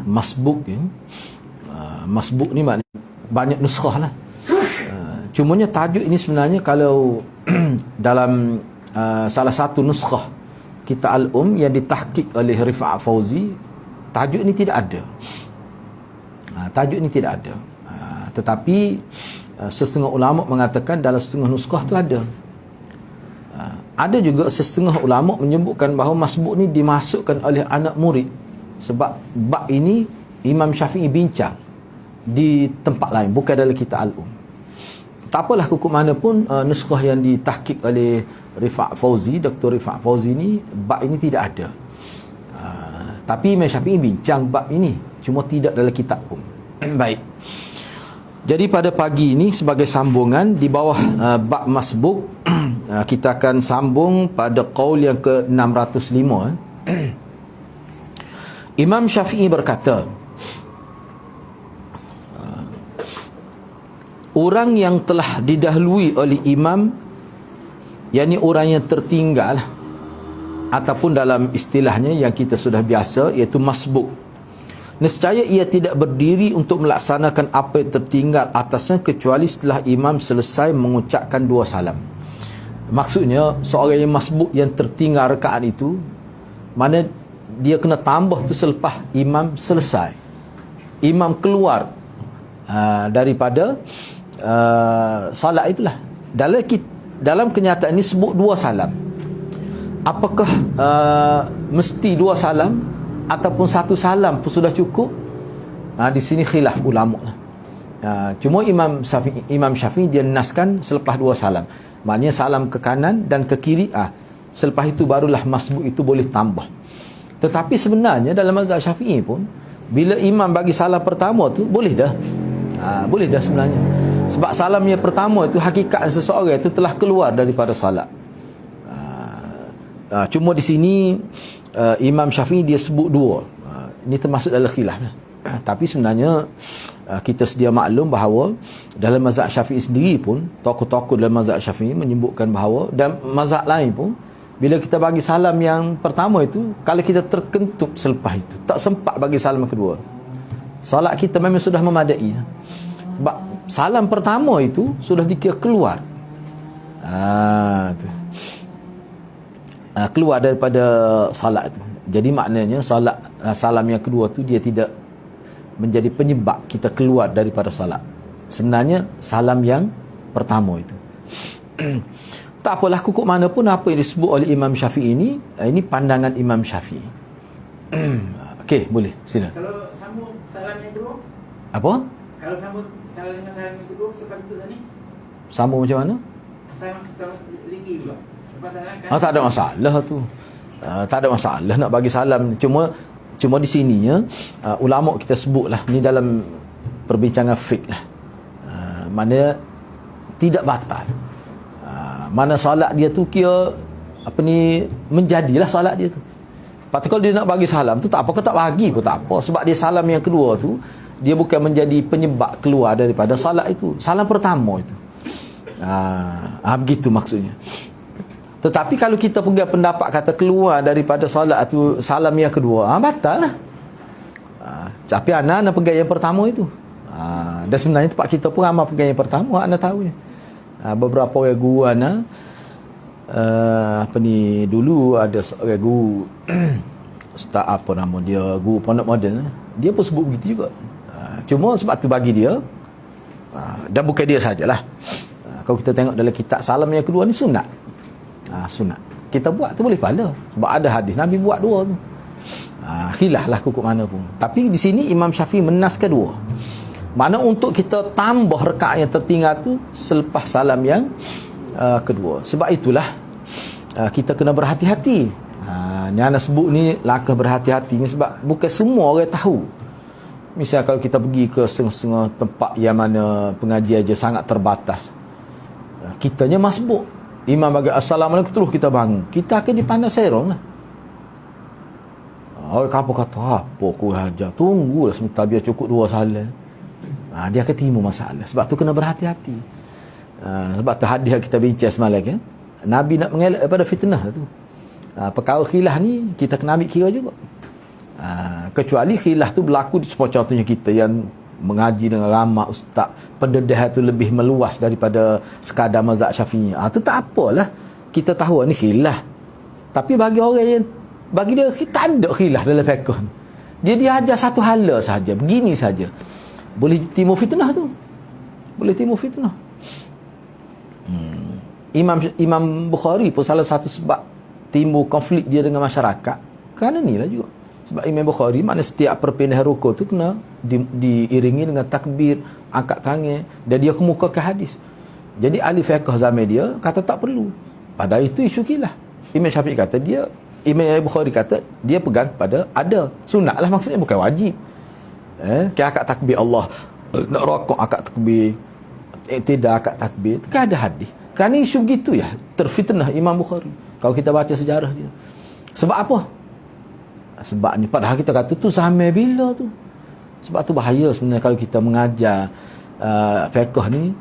masbuk ya. Masbuk ni maknanya banyak nuskhah lah. Cumanya tajuk ini sebenarnya kalau dalam salah satu nuskhah kita Al-Um yang ditahqiq oleh Rifa'ah Fauzi, tajuk ini tidak ada. Tajuk ini tidak ada. Tetapi setengah ulama mengatakan dalam setengah nuskhah tu ada. Ada juga setengah ulama menyebutkan bahawa masbuk ni dimasukkan oleh anak murid, sebab bab ini Imam Syafi'i bincang di tempat lain, bukan dalam kitab Al-Um. Tak apalah, hukum mana pun nuskhah yang ditahqiq oleh Rifa'ah Fauzi, Dr. Rifa'ah Fauzi ni, bab ini tidak ada. Tapi Imam Syafi'i bincang bab ini, cuma tidak dalam kitab Baik. Jadi pada pagi ini sebagai sambungan di bawah bab masbuk, kita akan sambung pada qaul yang ke-605. Imam Syafi'i berkata, orang yang telah didahului oleh imam, yakni orang yang tertinggal, ataupun dalam istilahnya yang kita sudah biasa, iaitu masbuk, nescaya ia tidak berdiri untuk melaksanakan apa yang tertinggal atasnya kecuali setelah imam selesai mengucapkan 2 salam. Maksudnya seorang yang masbuk yang tertinggal rakaat itu, mana dia kena tambah tu selepas imam selesai, imam keluar daripada salat itulah. Dalam kenyataan ini sebut 2 salam. Apakah mesti 2 salam ataupun 1 salam pun sudah cukup? Di sini khilaf ulama lah. Cuma Imam Syafi'i dia naskan selepas 2 salam. Maknanya salam ke kanan dan ke kiri, selepas itu barulah masbuk itu boleh tambah. Tetapi sebenarnya dalam mazhab Syafi'i pun, bila imam bagi salam pertama tu boleh dah. Boleh dah sebenarnya. Sebab salam yang pertama itu hakikat seseorang itu telah keluar daripada salat. Cuma di sini Imam Syafi'i dia sebut 2. Ini termasuk dalam khilaf. Tapi sebenarnya kita sedia maklum bahawa dalam mazhab Syafi'i sendiri pun, tokoh-tokoh dalam mazhab Syafi'i menyebutkan bahawa, dan mazhab lain pun, bila kita bagi salam yang pertama itu, kalau kita terkentut selepas itu, tak sempat bagi salam yang kedua, salat kita memang sudah memadai. Sebab salam pertama itu sudah dikira keluar, keluar daripada salat itu. Jadi maknanya salam yang kedua tu dia tidak menjadi penyebab kita keluar daripada salat. Sebenarnya salam yang pertama itu. Tak apalah, kukuk mana pun apa yang disebut oleh Imam Syafi'i ini pandangan Imam Syafi'i. Okey, boleh, sila. Kalau sambung salam yang kedua? Apa? Kalau sambung salam yang kedua selepas itu sana? Sambung macam mana? Salam lagi pula. Lepas salam kan? Tak ada masalah tu. Tak ada masalah nak bagi salam. Cuma di sininya ulama kita sebutlah ni dalam perbincangan fiqh lah. Mana tidak batal. Mana solat dia tu kira menjadilah solat dia tu. Lepas tu kalau dia nak bagi salam tu tak apa, ke tak bagi pun tak apa, sebab dia salam yang kedua tu dia bukan menjadi penyebab keluar daripada salat itu. Salam pertama itu. Begitu maksudnya. Tetapi kalau kita pegang pendapat kata keluar daripada solat tu salam yang kedua, batal lah. Tapi anak pegang yang pertama itu. Dan sebenarnya tempat kita pun ramai pegang yang pertama, anak tahu je. Beberapa orang guru anak dulu ada seorang guru ustaz apa nama dia, guru pondok modern, dia pun sebut begitu juga. Cuma sebab tu bagi dia, dan bukan dia sajalah, kalau kita tengok dalam kitab salam yang kedua ni sunat. Sunat kita buat tu boleh pahala, sebab ada hadis Nabi buat 2 tu. Khilaf lah kukuk mana pun. Tapi di sini Imam Syafi'i menaskan 2. Mana untuk kita tambah rakaat yang tertinggal tu selepas salam yang kedua. Sebab itulah kita kena berhati-hati. Ni anak sebut ni langkah berhati-hati ni, sebab bukan semua orang tahu. Misal kalau kita pergi ke setengah-setengah tempat yang mana pengajian aja sangat terbatas, kitanya masbuk, imam bagi assalamualaikum terus kita bangun, kita akan dipandang serong lah. Orang kapal kata apa ku hajar, tunggulah sebentar biar cukup 2 salam. Dia akan timbul masalah. Sebab tu kena berhati-hati. Sebab tu hadis kita bincang semalam kan, Nabi nak mengelak daripada fitnah tu. Perkara khilaf ni kita kena ambil kira juga. Kecuali khilaf tu berlaku contohnya kita yang mengaji dengan ramai ustaz, pendedahan tu lebih meluas daripada sekadar mazhab Syafi'i. Tu tak apalah, kita tahu ni khilaf. Tapi bagi orang yang bagi dia tak ada khilaf dalam fiqh, dia ajar satu hala saja, begini saja, boleh timbul fitnah tu, boleh timbul fitnah. Imam Bukhari pun salah satu sebab timbul konflik dia dengan masyarakat kerana ni lah juga. Sebab Imam Bukhari makna setiap perpindahan rukuk tu kena diiringi dengan takbir, angkat tangan, dan dia kemukakan hadis. Jadi ahli fiqh zaman dia kata tak perlu. Padahal itu isu khilaf. Imam Syafi'i kata Imam Bukhari kata dia pegang pada ada sunat lah, maksudnya bukan wajib. Kan angkat takbir Allah, nak rokok angkat takbir, tidak angkat takbir, kan ada hadis. Kerana isu begitu ya, terfitnah Imam Bukhari. Kalau kita baca sejarah dia. Sebab apa? Sebabnya padahal kita kata tu sampai bila tu. Sebab tu bahaya sebenarnya kalau kita mengajar fiqh ni,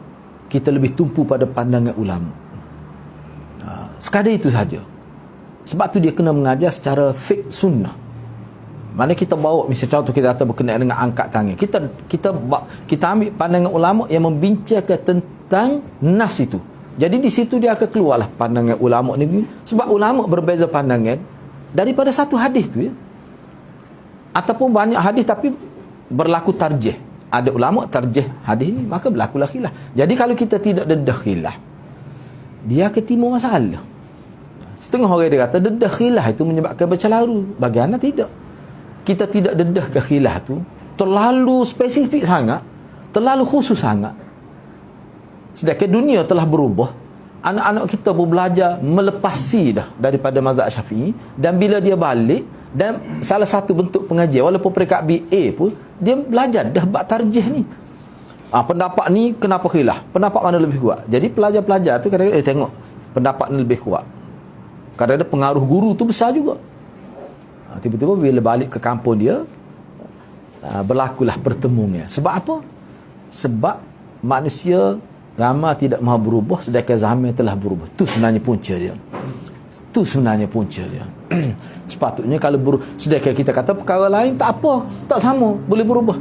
kita lebih tumpu pada pandangan ulama. Sekadar itu saja. Sebab tu dia kena mengajar secara fiqh sunnah. Mana kita bawa misalnya contoh kita kata berkenaan dengan angkat tangan. Kita ambil pandangan ulama yang membincangkan tentang nas itu. Jadi di situ dia akan keluarlah pandangan ulama ni. Sebab ulama berbeza pandangan daripada satu hadis tu ya. Ataupun banyak hadis tapi berlaku tarjih. Ada ulama tarjih hadis ni, maka berlakulah khilaf. Jadi kalau kita tidak dedah khilaf, dia akan timbul masalah. Setengah orang dia kata dedah khilaf itu menyebabkan bercelaru. Bagi ana tidak. Kita tidak dedah ke khilaf tu terlalu spesifik sangat, terlalu khusus sangat. Sedangkan dunia telah berubah. Anak-anak kita pun belajar melepasi dah daripada mazhab Syafi'i, dan bila dia balik, dan salah satu bentuk pengajian walaupun peringkat BA pun dia belajar dah bab tarjih ni. Pendapat ni kenapa khilaf? Pendapat mana lebih kuat? Jadi pelajar-pelajar tu kadang-kadang tengok pendapat ni lebih kuat. Kadang-kadang pengaruh guru tu besar juga. Tiba-tiba bila balik ke kampung dia, berlakulah pertemuannya. Sebab apa? Sebab manusia ramai tidak mahu berubah, sedangkan zaman telah berubah. Itu sebenarnya punca dia. Itu sebenarnya punca dia. Sepatutnya kalau sedangkan kita kata perkara lain tak apa, tak sama, boleh berubah.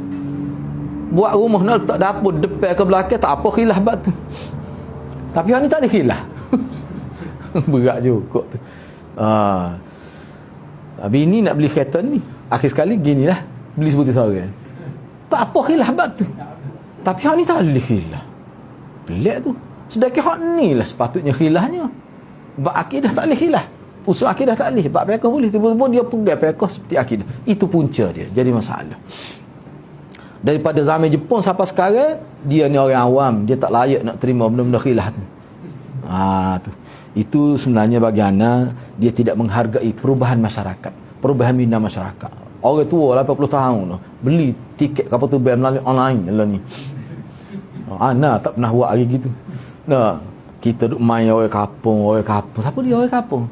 Buat rumah nak letak dapur depan ke belakang tak apa khilaf bab tu. Tapi orang ni tak ada khilaf. Berat juga tu. Bini nak beli kereta ni, akhir sekali ginilah, beli sebutir seorang. Tak apa khilaf bab tu. Tapi orang ni tak ada khilaf. Pelik tu. Sedangkan hak ni lah sepatutnya khilafnya. Bab akidah tak boleh khilaf. Usul akidah tak boleh. Bab fiqh boleh. Tiba-tiba dia pegang fiqh seperti akidah. Itu punca dia. Jadi masalah. Daripada zaman Jepun sampai sekarang, dia ni orang awam. Dia tak layak nak terima benda-benda khilaf tu. Tu. Itu sebenarnya bagi ana, dia tidak menghargai perubahan masyarakat. Perubahan minda masyarakat. Orang tua 80 tahun tu, beli tiket kapal terbang melalui online lah ni. Ana tak pernah buat lagi gitu. Nah, kita duduk main orang kampung. Siapa dia orang kampung?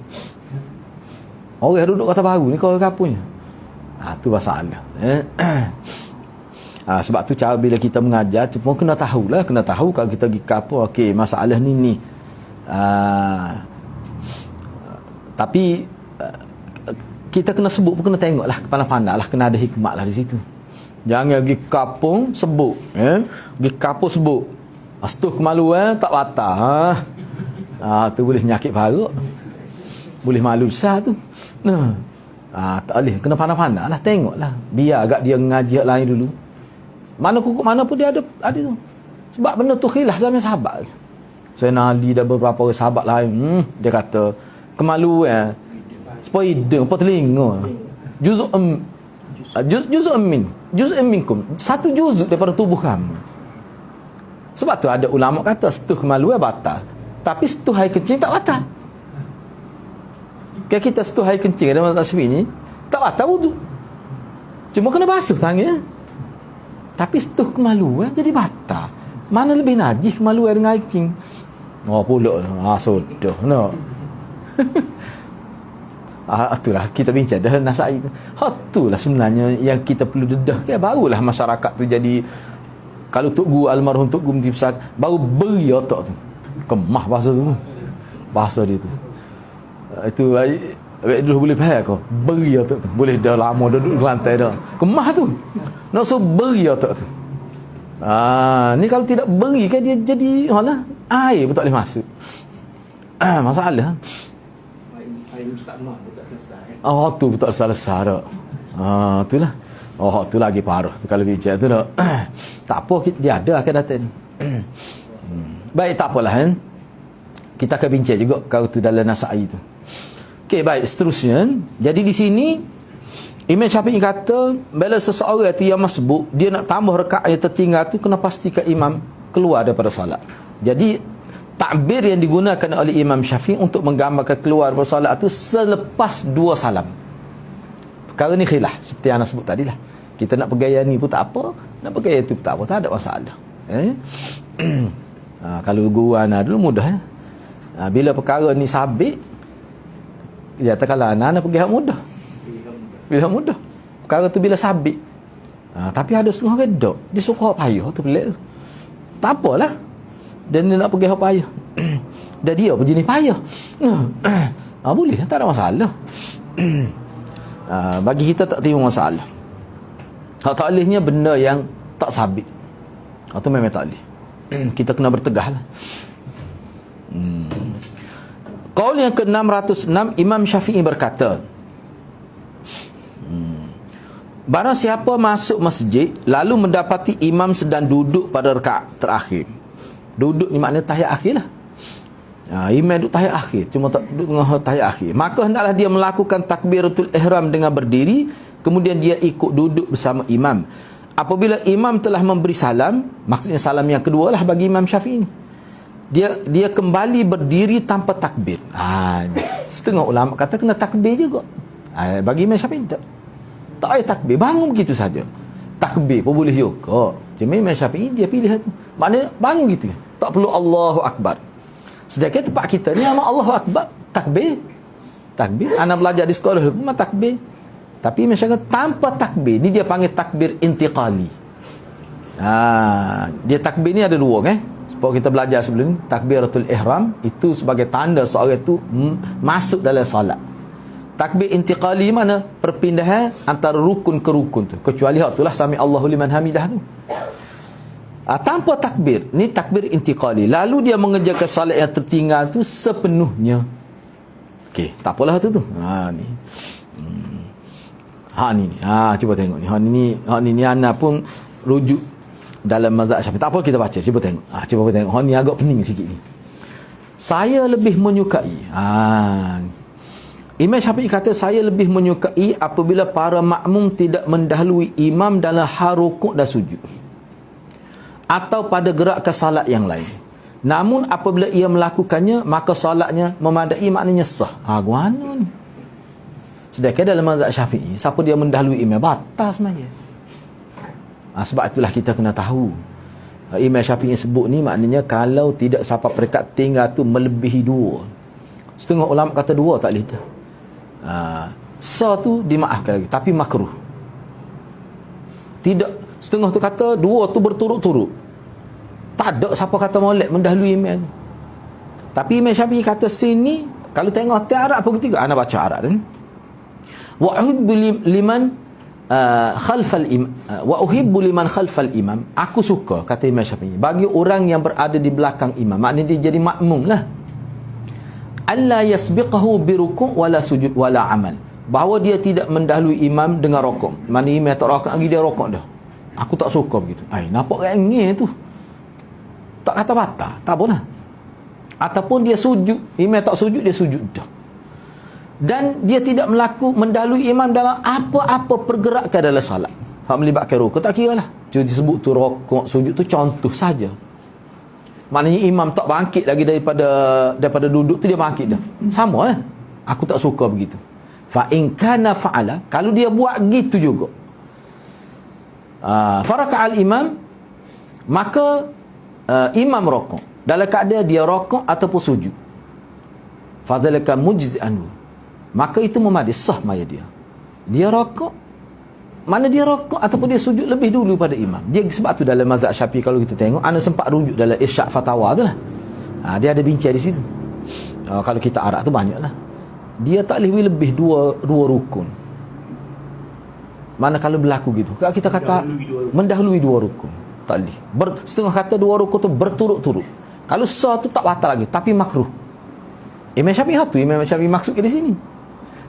Orang duduk Kota Baru ni kau orang kampungnya. Tu masalah. Sebab tu cara bila kita mengajar, cuma kena tahu kalau kita pergi kampung, okey, masalah ni. Tapi kita kena sebut pun kena tengoklah, pandang-pandang lah, kena ada hikmat lah di situ. Jangan pergi kampung sebut, pergi kampung sebut astuh kemaluan tak patah. Tu boleh nyakit parut, boleh malu besar tu. Tak boleh, kena pandang-pandang lah, tengoklah, biar agak dia ngaji lain dulu. Mana kukuk mana pun dia ada tu. Sebab benda tu khilaf zaman sahabat. Sayyidina Ali dan beberapa orang sahabat lain, dia kata kemaluan supaya hidung apa telinga, juz'un minkum, satu juzuk daripada tubuh kamu. Sebab tu ada ulama kata setuh kemaluan batal, tapi setuh air kencing tak batal. Kalau kita setuh air kencing dalam mazhab Syafi'i ni tak batal wudu, cuma kena basuh tangan. Tapi setuh kemaluan jadi batal. Mana lebih najis kemaluan dengan air kencing? Pula sudah no. Itulah kita bincang dah nasai tu. Itulah sebenarnya yang kita perlu dedah kan, barulah masyarakat tu jadi, kalau Tok Guru almarhum Tok Guru Mufti Besar baru beri otak tu. Kemah bahasa tu. Bahasa dia tu. Itu Dulu boleh faham kau. Beri otak tu. Boleh dah lama duduk di lantai dah. Kemah tu. Nak suruh beri otak tu. Ni kalau tidak beri kan dia jadi air pun tak boleh masuk. Masalah. Air tak mah tak selesai. Tu betul selesai dah. Itulah. Tu lagi parah tu kalau bijak tu dah. Tak apa dia ada akan datang ni. Baik, tak apalah kan. Kita akan bincang juga kalau tu dalam Nasa'i tu. Okey, baik, seterusnya. Jadi di sini Imam Syafi'i kata bila seseorang itu yang masbuk, dia nak tambah rakaat yang tertinggal tu kena pastikan imam keluar daripada solat. Jadi takbir yang digunakan oleh Imam Syafi'i untuk menggambarkan keluar daripada solat tu selepas 2 salam. Perkara ni khilaf seperti yang saya sebut tadi lah. Kita nak pergaya ni pun tak apa, nak pergaya tu pun tak apa, tak ada masalah. Kalau guru anak dulu mudah. Bila perkara ni sabit, dia katakanlah anak pergi hak mudah. Bila mudah. Perkara tu bila sabit. Tapi ada setengah redok, dia suka hak payah tu pelik tu. Tak apalah. Dan dia nak pergi hak payah. Dan dia pun jenis payah. Boleh, tak ada masalah. Bagi kita tak timbul masalah. Hak tak bolehnya benda yang tak sabit. Itu memang tak boleh. Kita kena bertegah lah. Qaul yang ke-606, Imam Syafi'i berkata, barang siapa masuk masjid lalu mendapati imam sedang duduk pada rakaat terakhir. Duduk ni maknanya tahiyat akhir lah. Imam duduk tahiyat akhir, cuma tak duduk dengan tahiyat akhir. Maka hendaklah dia melakukan takbiratul ihram dengan berdiri, kemudian dia ikut duduk bersama imam. Apabila imam telah memberi salam, maksudnya salam yang kedua lah bagi Imam Syafi'i ni, dia kembali berdiri tanpa takbir. Setengah ulama kata kena takbir juga. Bagi Imam Syafi'i tak payah takbir, bangun begitu saja. Takbir pun boleh juga. Cuma Imam Syafi'i dia pilih tu. Maknanya bangun gitu. Tak perlu Allahu Akbar. Sedangkan tempat kita ni nama Allahu Akbar, takbir. Takbir. Anak belajar di sekolah pun takbir. Tapi Imam Syafi'i tanpa takbir. Ni dia panggil takbir intiqali. Dia takbir ni ada 2 kan. Sebab kita belajar sebelum ni, takbiratul ihram itu sebagai tanda seorang itu masuk dalam solat. Takbir intiqali mana? Perpindahan antara rukun ke rukun tu. Kecuali hak itulah sami Allahu liman hamidah tu. Tanpa takbir, ni takbir intiqali. Lalu dia mengerjakan solat yang tertinggal tu sepenuhnya. Okey, tak apalah tu. Ni. Ni. Cuba tengok ni. Hak ni ana pun rujuk dalam mazhab Syafi'i. Tak apa kita baca, cuba tengok. Cuba tengok. Hak ni agak pening sikit ni. Saya lebih menyukai. Imam Syafi'i kata saya lebih menyukai apabila para makmum tidak mendahului imam dalam hal rukuk dan sujud atau pada gerak ke salat yang lain. Namun apabila ia melakukannya maka salatnya memadai, maknanya sah. Guana ni. Sedangkan dalam mazhab Syafi'i, siapa dia mendahului imam batas saja. Sebab itulah kita kena tahu. Imam Syafi'i sebut ni maknanya kalau tidak sampai peringkat tinggal tu melebihi 2. Setengah ulama kata 2 tak boleh dah. Tu dimaafkan lagi, tapi makruh. Tidak, setengah tu kata 2 tu berturut-turut. Tak ada siapa kata molek mendahului imam tu. Tapi Imam Syafi'i kata sini, kalau tengok Arab pun ketiga, ana baca Arab kan. Wa uhibbu liman khalfal imam wa uhibbu liman khalfal imam. Aku suka, kata Imam Syafi'i, bagi orang yang berada di belakang imam, maknanya dia jadi makmum lah, alla yasbiqahu biruku' wala sujud wala amal, bahawa dia tidak mendahului imam dengan rokok. Mana imam tak rokok lagi dia rokok dah. Aku tak suka begitu. Nampak rengeh tu. Tak kata batal, tak apalah. Ataupun dia sujud, imam tak sujud, dia sujud dah. Dan dia tidak mendahului imam dalam apa-apa pergerakan dalam salat. Hak melibatkan rukuk tak kira lah. Cuma disebut tu rokok, sujud tu contoh saja. Maknanya imam tak bangkit lagi daripada duduk tu, dia bangkit dah. Sama lah. Aku tak suka begitu. Fa in kana fa'ala, kalau dia buat gitu juga. Faraka'al imam, maka imam rokok dalam keadaan dia rokok ataupun sujud, fadzalika mujzi'an, maka itu memadai, sah maya dia rokok, mana dia rokok ataupun dia sujud lebih dulu pada imam. Dia sebab tu dalam mazhab Syafi'i kalau kita tengok, ana sempat rujuk dalam Irsyad Fatawa tu lah. Dia ada bincang di situ. Kalau kita Arab tu banyaklah. dia tak boleh lebih dua rukun. Mana kalau berlaku gitu, kita kata mendahului dua rukun, tak boleh. Setengah kata dua rukun tu berturut-turut. Kalau sah tu tak batal lagi, tapi makruh. Imam Syafi'i maksud di sini.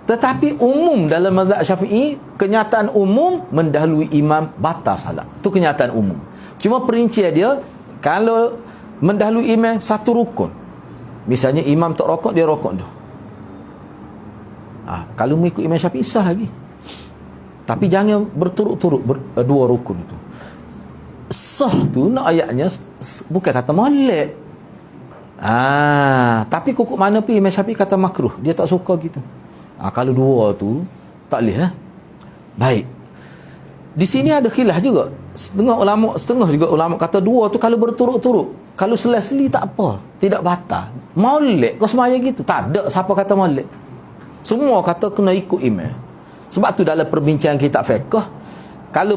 Tetapi umum dalam mazhab Syafi'i, kenyataan umum mendahului imam batal salat. Itu kenyataan umum. Cuma perincian dia, kalau mendahului imam satu rukun, misalnya imam tak rokok, dia rokok dah. Kalau mengikut Imam Syafi'i sah lagi. Tapi jangan berturut-turut dua rukun itu. Sah tu nak ayatnya bukan kata molek. Tapi kukuk mana pun Imam Syafi'i kata makruh. Dia tak suka gitu. Kalau dua tu tak boleh. Baik. Di sini ada khilaf juga. Setengah juga ulama kata dua tu kalau berturut-turut. Kalau seli-seli tak apa, tidak batal. Molek kau semaya gitu. Tak ada siapa kata molek. Semua kata kena ikut imam. Sebab tu dalam perbincangan kitab fiqh, kalau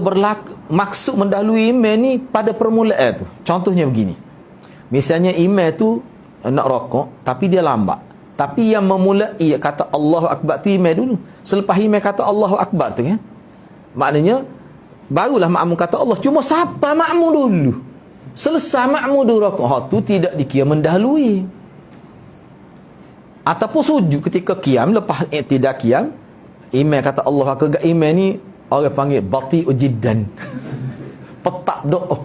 maksud mendahului imam ni pada permulaan tu. Contohnya begini. Misalnya imam tu nak rokok tapi dia lambat. Tapi yang memulai kata Allahu Akbar tu imam dulu. Selepas imam kata Allahu Akbar tu kan, maknanya barulah makmum kata Allah. Cuma siapa makmum dulu? Selesai makmum dulu rokok tu tidak dikira mendahului. Ataupun sujud ketika qiyam, lepas tidak qiyam, imam kata Allah Akbar. Imam ni orang panggil bati'u jiddan. Petak doa.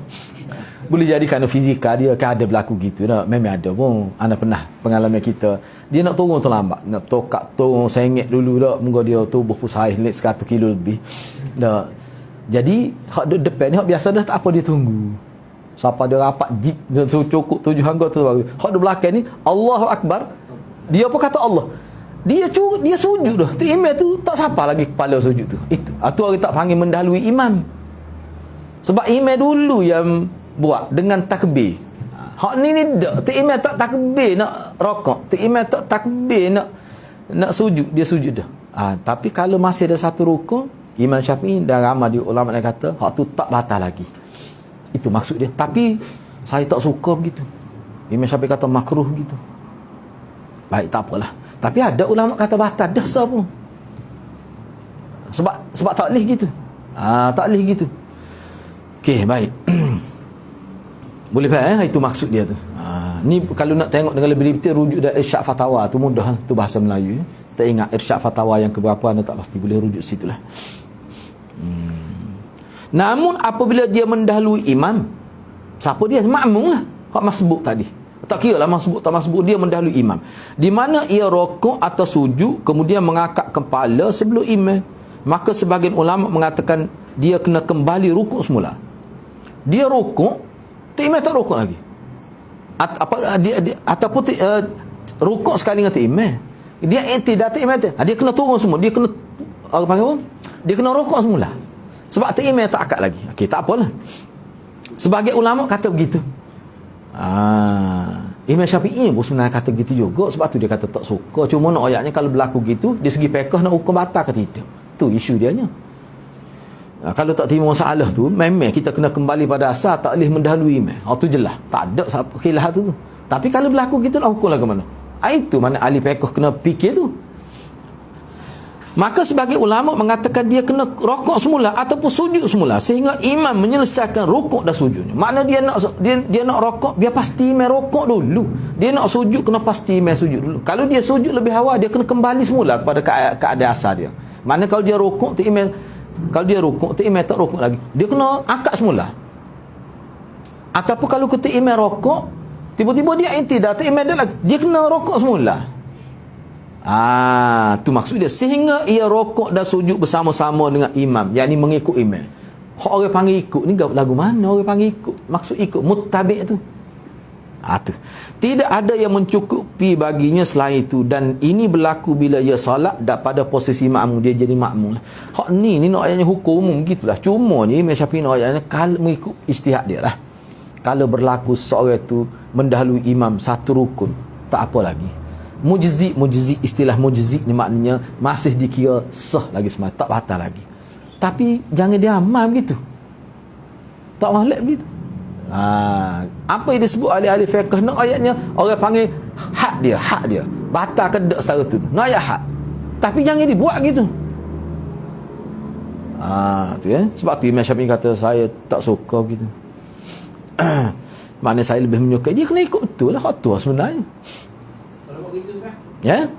Boleh jadi kerana fizika dia kan ada berlaku gitu dah. Memang ada pun. Ana pernah pengalaman kita. Dia nak turun terlambat. Nak tokak turun sengit dulu dah. Moga dia tubuh pun saiz 100 kilo lebih. Dah. Jadi hak duduk depan ni hak biasa dah tak apa dia tunggu. Siapa dia rapat jip dia cukup 7 hangga tu baru. Hak di belakang ni Allahu Akbar. Dia apa kata Allah? Dia sujud dah. Tu imam tu tak siapa lagi kepala sujud tu. Itu. Tu orang tak panggil mendahului imam. Sebab imam dulu yang buat dengan takbir. Hak ni dak. Tu imam tak takbir nak rokok. Tu imam tak takbir nak sujud, dia sujud dah. Tapi kalau masih ada satu rukun, Imam Syafi'i dan ramai di ulama yang kata hak tu tak batal lagi. Itu maksud dia. Tapi saya tak suka begitu. Imam Syafi'i kata makruh gitu. Baik, tak apalah. Tapi ada ulama kata batal dah sah pun. Sebab tak boleh gitu. Tak boleh gitu. Okey, baik. Boleh faham itu maksud dia tu. Ni kalau nak tengok dengan lebih detail rujuk dari Irsyad Fatawa tu mudah tu bahasa Melayu. Kita ingat Irsyad Fatawa yang keberapa anda tak pasti boleh rujuk situlah. Namun apabila dia mendahului imam, siapa dia? Makmum lah. Hak masbuk tadi. Tak kira lah masbuk tak masbuk, dia mendahului imam. Di mana ia rokok atau sujud kemudian mengangkat kepala sebelum imam, maka sebahagian ulama mengatakan dia kena kembali rukuk semula. Dia rukuk, imam tak rukuk lagi. Ataupun rukuk sekali dengan imam. Dia tidak imam tu. Dia kena turun semua. Dia kena apa panggil apa? Dia kena rukuk semula. Sebab imam tak akad lagi. Okey, tak apalah. Sebagai ulama kata begitu. Imam Syafi'i pun sebenarnya kata begitu juga. Sebab tu dia kata tak suka. Cuma nak ayatnya kalau berlaku gitu, dari segi fiqh nak hukum batal ke tidak. Tu isu dia nya. Kalau tak terima masalah tu, memang kita kena kembali pada asal, tak boleh mendahului imam. Tu jelas. Tak ada khilaf tu. Tapi kalau berlaku gitu nak hukum lah ke mana? Itu mana ahli fiqh kena fikir tu. Maka sebagai ulama mengatakan dia kena rokok semula ataupun sujud semula sehingga imam menyelesaikan rukuk dan sujudnya. Makna dia nak rokok, biar pasti imam rokok dulu. Dia nak sujud, kena pasti imam sujud dulu. Kalau dia sujud lebih awal, dia kena kembali semula kepada keadaan asal dia. Makna kalau dia rukuk tu imam, kalau dia rukuk tu imam tak rukuk lagi, dia kena akad semula. Ataupun kalau kita imam rokok, tiba-tiba dia intidah tu imam dia kena rokok semula. Tu maksud dia. Sehingga ia rokok dan sujud bersama-sama dengan imam, yakni mengikut imam. Orang panggil ikut ni lagu mana orang panggil ikut? Maksud ikut muttabi' tu. Tu. Tidak ada yang mencukupi baginya selain itu, dan ini berlaku bila ia salat dan pada posisi makmum, dia jadi makmum. Hak ni nak ayatnya hukum umum gitulah. Cuma ni Imam Syafi'i nak ayatnya kalau mengikut ijtihad dia lah. Kalau berlaku seorang tu mendahului imam satu rukun, tak apa lagi. Mujzi, istilah mujzi ni maknanya masih dikira sah lagi semata, tak batal lagi. Tapi jangan dia amal begitu. Tak molek begitu. Apa yang disebut ahli-ahli fiqh nak ayatnya orang panggil hak dia. Batal ke tak setara tu. Nak ayat hak. Tapi jangan dibuat gitu. Tu ya. Sebab tu Imam Syafi'i kata saya tak suka gitu. Maknanya saya lebih menyukai dia kena ikut betul lah khatua sebenarnya. Kalau buat gitu kan, Ya?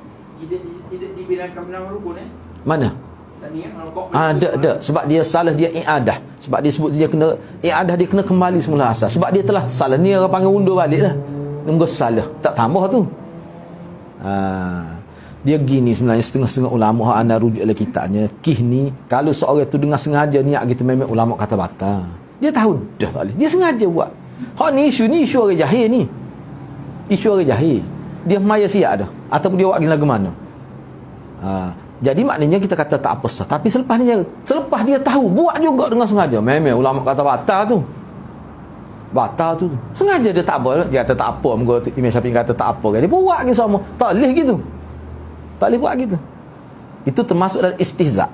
tidak dibilangkan menang rukun Mana? Sani kalau kau Ada. Sebab dia salah, dia i'adah. Sebab dia sebut dia kena i'adah, dia kena kembali semula asal. Sebab dia telah salah. Ni orang panggil undur balik lah. Nunggu salah. Tak tambah tu. Dia gini sebenarnya setengah-setengah ulama anda rujuk oleh kitabnya. Ni kalau seorang tu dengar sengaja niat kita memang ulama kata batal. Dia tahu dah tak boleh. Dia sengaja buat. Ni isu orang jahil ni. Isu orang jahil. Dia maya siap dah. Ataupun dia buat lagu mana. Jadi maknanya kita kata tak apa sah. Tapi selepas dia tahu buat juga dengan sengaja. Memang ulama kata batal tu. Sengaja dia tak apa. Dia kata tak apa. Imam Syafi'i kata tak apa. Dia buat lagi semua. Tak boleh gitu. Tak boleh buat gitu. Itu termasuk dalam istihza.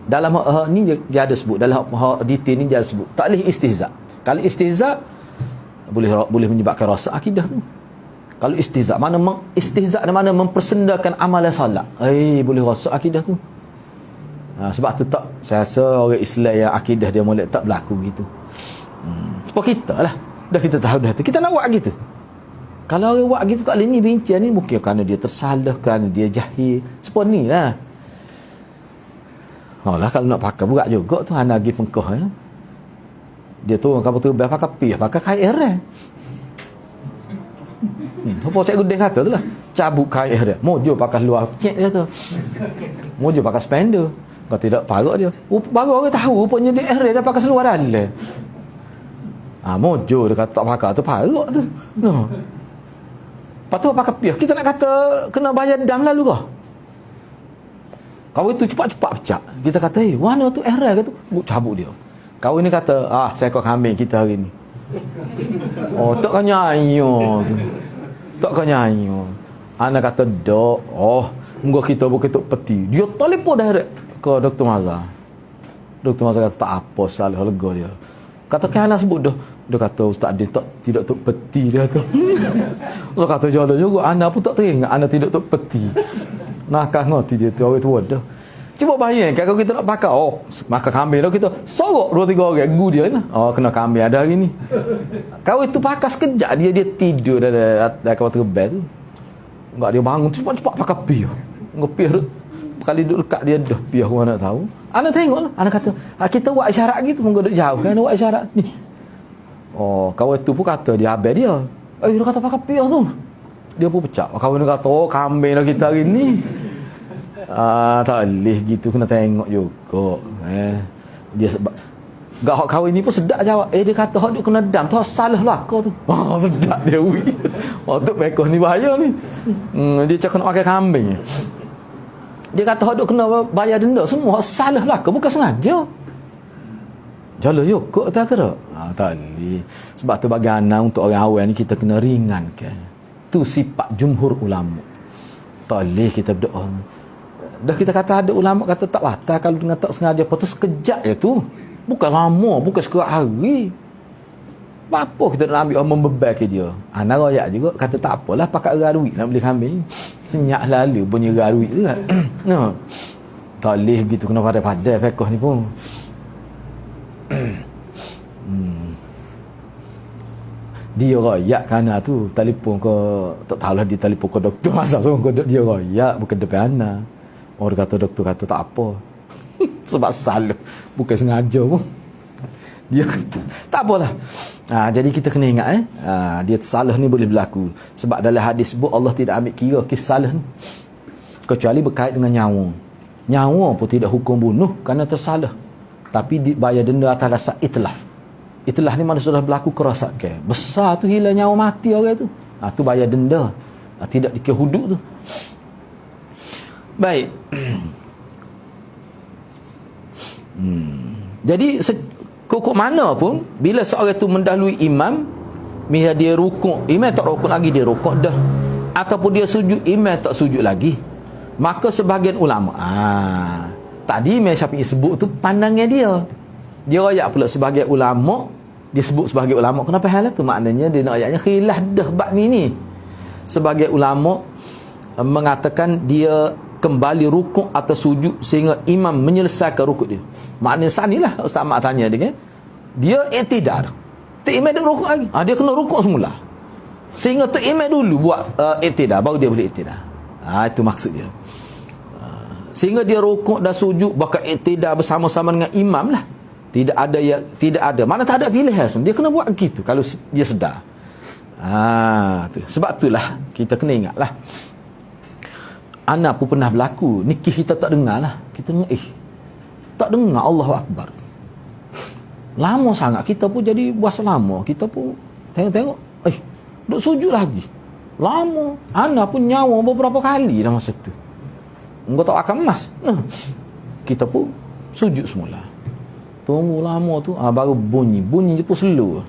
Dalam ni dia ada sebut. Dalam detail ni dia ada sebut. Tak boleh istihza. Kalau istihza boleh menyebabkan rosak akidah tu. Kalau istihza mana mempersendakan amalan solat. Boleh rosak akidah tu. Sebab tu tak saya rasa orang Islam yang akidah dia molek tak berlaku gitu. Sebab kita lah. Dah kita tahu dah tu. Kita nak buat gitu. Kalau orang buat gitu tak boleh ni bincang ni mungkin kerana dia tersalah, kerana dia jahil. Seperti ni lah. Kalau nak pakai buat juga tu hana lagi pengkoh ya. Dia tu orang kapal tu pakai pih, pakai kain air. Apa cikgu dia kata tu lah. Cabut kain air dia. Mojo pakai luar cek dia tu. Mojo pakai spender. Kalau tidak parut dia. Baru orang tahu rupanya dia air dia pakai seluar dalam. Mojo dia kata tak pakai tu parut tu. Lepas tu pakai pih. Kita nak kata kena bayar dam lalu kah? Kau itu cepat-cepat pecah. Kita kata, mana tu error ke tu? Cabut dia. Kau ini kata, seekor kambing kita hari ni. Takkan nyanyo tu. Takkan nyanyo. Anak kata, dok. Munggu kita bukan tok peti. Dia telefon direct ke Dr. Mazhar. Dr. Mazhar kata, tak apa, salah lega dia. Kata kan anak sebut dah. Dia kata, Ustaz Din tidak tok peti dia kata. Dia kata, jalan juga. Anak pun tak teringat. Anak tidak tok peti. Nakah ngerti dia tu orang tua dah. Cuba bayangkan kalau kita nak pakai maka kambing dah kita sorok 2-3 orang gu dia lah. Kena kambing ada hari ni. Kau itu pakai sekejap dia tidur dalam kapal terbang tu. Enggak dia bangun cepat-cepat pakai piah. Ngepih kali duduk dekat dia dah piah orang nak tahu. Anak tengoklah. Anak kata, kita buat isyarat gitu monggo duduk jauh kan buat isyarat ni. Kawan tu pun kata dia habis dia. Dia kata pakai piah tu. Dia pun pecah. Kawan dia kata, kambing dah kita hari ni. Tak boleh gitu. Kena tengok juga. Dia sebab gak kawan ni pun sedap jawab. Dia kata, dia kena dam. Tu salah belaka tu. Sedap dia. Untuk pekoh ni bahaya ni. Dia cakap nak pakai kambing. Dia kata, dia kena bayar denda. Semua salah belaka. Bukan sengaja. Jalan juga. Tak boleh. Sebab tu bagi anak untuk orang awal ni kita kena ringankan. Tu sifat jumhur ulama. Tak boleh kita berdoa. Dah kita kata ada ulama kata tak batal kalau dengan tak sengaja. Lepas tu sekejap je tu. Bukan lama. Bukan sekerat hari. Apa kita nak ambil orang membeban ke dia. Anak rakyat juga kata tak apalah pakai duit nak beli kambing. Senyak lalu punya duit tu kan. Tak boleh gitu. Kena pandai-pandai pekoh ni pun. Dia royak kerana tu telefon ke tak tahulah dia telefon ke doktor masa so dia royak bukan depan anak. Orang kata doktor kata tak apa. Sebab salah bukan sengaja pun. Dia kata tak apalah. Jadi kita kena ingat dia salah ni boleh berlaku sebab dalam hadis sebut Allah tidak ambil kira kisah salah ni kecuali berkait dengan nyawa. Nyawa pun tidak hukum bunuh kerana tersalah. Tapi dibayar denda atas dasar itlaf. Itulah ni mana sudah berlaku kerosakan. Besar tu hilang nyawa mati orang tu. Tu bayar denda. Tidak dikira hudud tu. Baik. Jadi kukuk mana pun bila seorang tu mendahului imam, bila dia rukuk, imam tak rukuk lagi dia rukuk dah. Ataupun dia sujud, imam tak sujud lagi. Maka sebahagian ulama, tadi Imam Syafi'i sebut tu pandangan dia. Dia royak pula sebagai ulama, dia sebut sebagai ulama. Kenapa hal tu? Maknanya dia nak ayatnya khilaf dah bab ni. Sebagai ulama mengatakan dia kembali rukuk atau sujud sehingga imam menyelesaikan rukuk dia. Maknanya sanilah Ustaz Mak tanya dia kan. Dia i'tidal. Tak imam dia rukuk lagi. Dia kena rukuk semula. Sehingga tu imam dulu buat i'tidal, baru dia boleh i'tidal. Itu maksud dia. Sehingga dia rukuk dan sujud bahkan i'tidal bersama-sama dengan imam lah. Tidak ada. Mana tak ada pilihan. Dia kena buat gitu kalau dia sedar. Sebab itulah kita kena ingatlah. Ana pun pernah berlaku nikah kita tak dengar lah. Kita dengar tak dengar Allahu Akbar. Lama sangat kita pun jadi puasa lama. Kita pun tengok duk sujud lagi. Lama. Ana pun nyawa beberapa kali dalam masa tu. Engkau tak akan emas. Kita pun sujud semula. Tunggu lama tu baru bunyi je pun slow.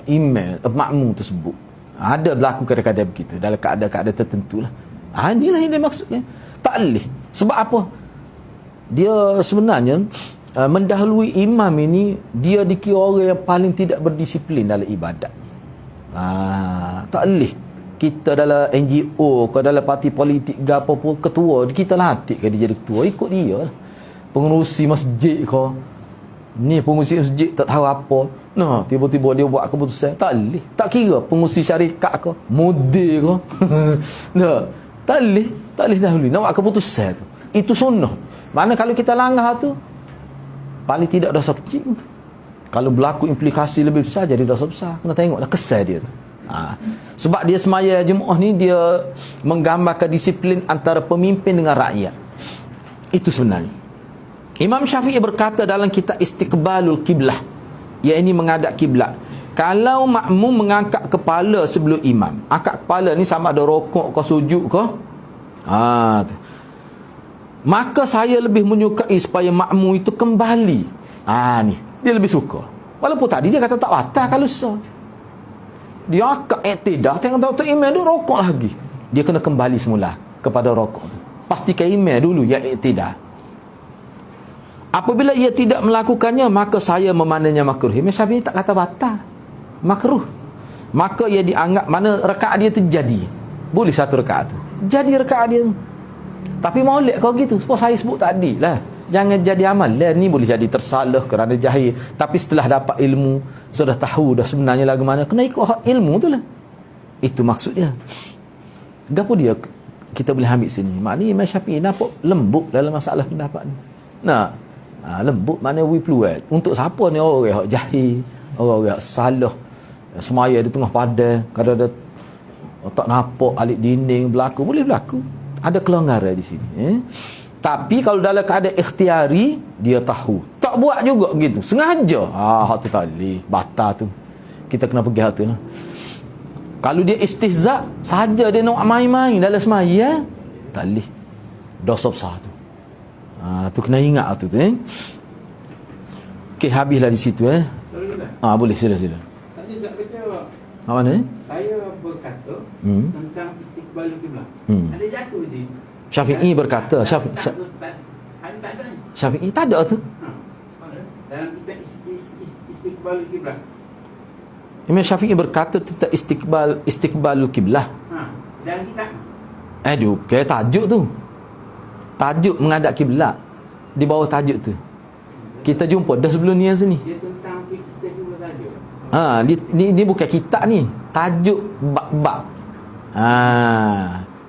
Email makmum tersebut. Ada berlaku kadang-kadang begitu dalam keadaan-keadaan tertentu lah. Inilah yang dia maksudnya. Tak boleh. Sebab apa? Dia sebenarnya mendahului imam ini, dia dikira orang yang paling tidak berdisiplin dalam ibadat. Tak boleh. Kita dalam NGO ke dalam parti politik ke apa pun, ketua kita latih ke dia jadi ketua, ikut dia lah. Pengerusi masjid ke, ni pengurusi masjid tak tahu apa, tiba-tiba dia buat keputusan. Tak boleh. Tak kira pengurusi syarikat ke, mudir ke. Tak boleh dahulu nak buat keputusan tu. Itu sunnah. Mana kalau kita langgar tu, paling tidak dosa kecil. Kalau berlaku implikasi lebih besar, jadi dosa besar. Kena tengoklah kesal dia tu. Sebab dia semaya Jumaat ni, dia menggambarkan disiplin antara pemimpin dengan rakyat. Itu sebenarnya. Imam Syafi'i berkata dalam kitab Istiqbalul Qiblah, iaitu menghadap kiblat, kalau makmum mengangkat kepala sebelum imam, angkat kepala ni sama ada rokok ke sujud ke, maka saya lebih menyukai supaya makmum itu kembali. Ni dia lebih suka. Walaupun tadi dia kata tak batal kalau sah. Dia angkat i'tidal, tengok imam dia rokok lagi. Dia kena kembali semula kepada rokok. Pastikan imam dulu yang i'tidal. Apabila ia tidak melakukannya, maka saya memandangnya makruh. Imam Syafi'i tak kata batal, makruh. Maka ia dianggap mana rakaat dia terjadi. Boleh satu rakaat tu jadi rakaat dia tu. Tapi molek kau gitu, sebab saya sebut tadi lah, jangan jadi amal lah. Ni boleh jadi tersalah kerana jahil. Tapi setelah dapat ilmu, sudah tahu dah sebenarnya lagu mana, kena ikut ilmu tu lah. Itu maksudnya. Gapo dia kita boleh ambil sini. Maknanya Imam Syafi'i nampak lembut dalam masalah pendapat ni. Lembut mana we fluid. Untuk siapa ni? Orang yang jahil, orang yang salah, semaya di tengah padang, kadang-kadang tak nampak alik dinding berlaku. Boleh berlaku. Ada kelonggaran di sini. Tapi kalau dalam keadaan ikhtiari, dia tahu. Tak buat juga gitu. Sengaja. Hak tu tak boleh. Batal tu. Kita kena pergi hal tu. Kalau dia istihza saja, dia nak main-main dalam semaya, tak boleh. Dosa besar tu. Tu kena ingat tu. Okey, habislah di situ. Boleh, sila. Tadi tak baca. Mana? Saya berkata tentang istiqbalul qiblah. Ada jatuh je. Syafi'i berkata, Syafi'i tak ada tu. Dalam kita istiqbalul qiblah. Imam Syafi'i berkata tentang istiqbalul qiblah. Dan kita tajuk tu. Tajuk menghadap kiblat. Di bawah tajuk tu kita jumpa dah sebelum ni yang sini. Dia tentang istiqbalul saja. Ni bukan kitab ni. Tajuk bab.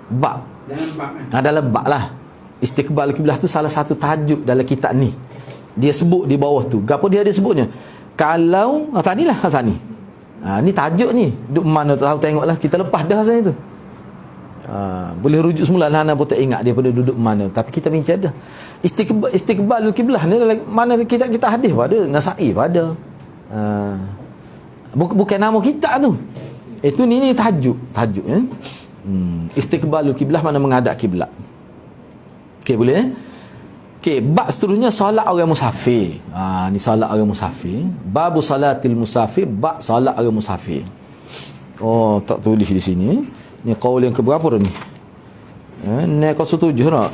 Bab. Dalam bab kan? Dalam bab lah. Istiqbalul qiblah tu salah satu tajuk dalam kitab ni. Dia sebut di bawah tu. Gapo dia ada sebutnya? Kalau tadilah Hasan ni. Ni tajuk ni. Duk mana tak tahu, tengoklah. Kita lepas dah Hasan itu. Boleh rujuk semula lah, pun tak ingat dia pada duduk mana. Tapi kita bincang dah. Istiqbalul qiblah ni mana kita hadis pada Nasa'i pada. Bukan nama kitab tu. Itu ni tajuk Istiqbalul qiblah mana menghadap kiblat. Okey, boleh Okey, bab seterusnya solat orang musafir. Ni solat orang musafir. Babu salatil musafir, bab solat orang musafir. Tak tulis di sini. Ni qaul yang keberapa dah ni? Ni 07 nak.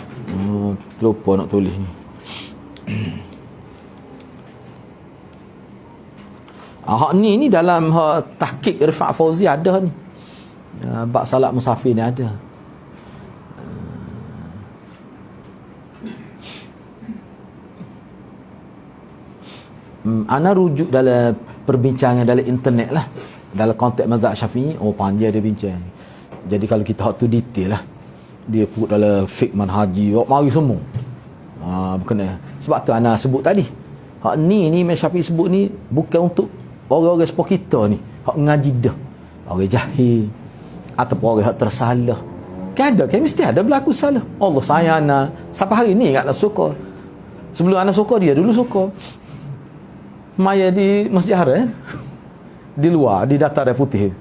Terlupa nak tulis ni. Hak ni dalam tahqiq Rifat Fauzi ada ni. Bab salat musafir ni ada. ana rujuk dalam perbincangan dalam internet lah, dalam konteks mazhab Syafi'i. Panjang dia bincang. Jadi kalau kita hak tu detail lah, dia put dalam fiqh manhaji, mari semua. Bukan. Sebab tu ana sebut tadi, hak ni Imam Syafi'i sebut ni bukan untuk orang-orang seperti kita ni, hak ngaji dah, orang jahil ataupun orang hak tersalah. Kan mesti ada berlaku salah. Allah sayang ana sampai hari ni ingat nak suka. Sebelum ana suka, dia dulu suka maya di Masjid Haram, di luar, di Dataran Putih.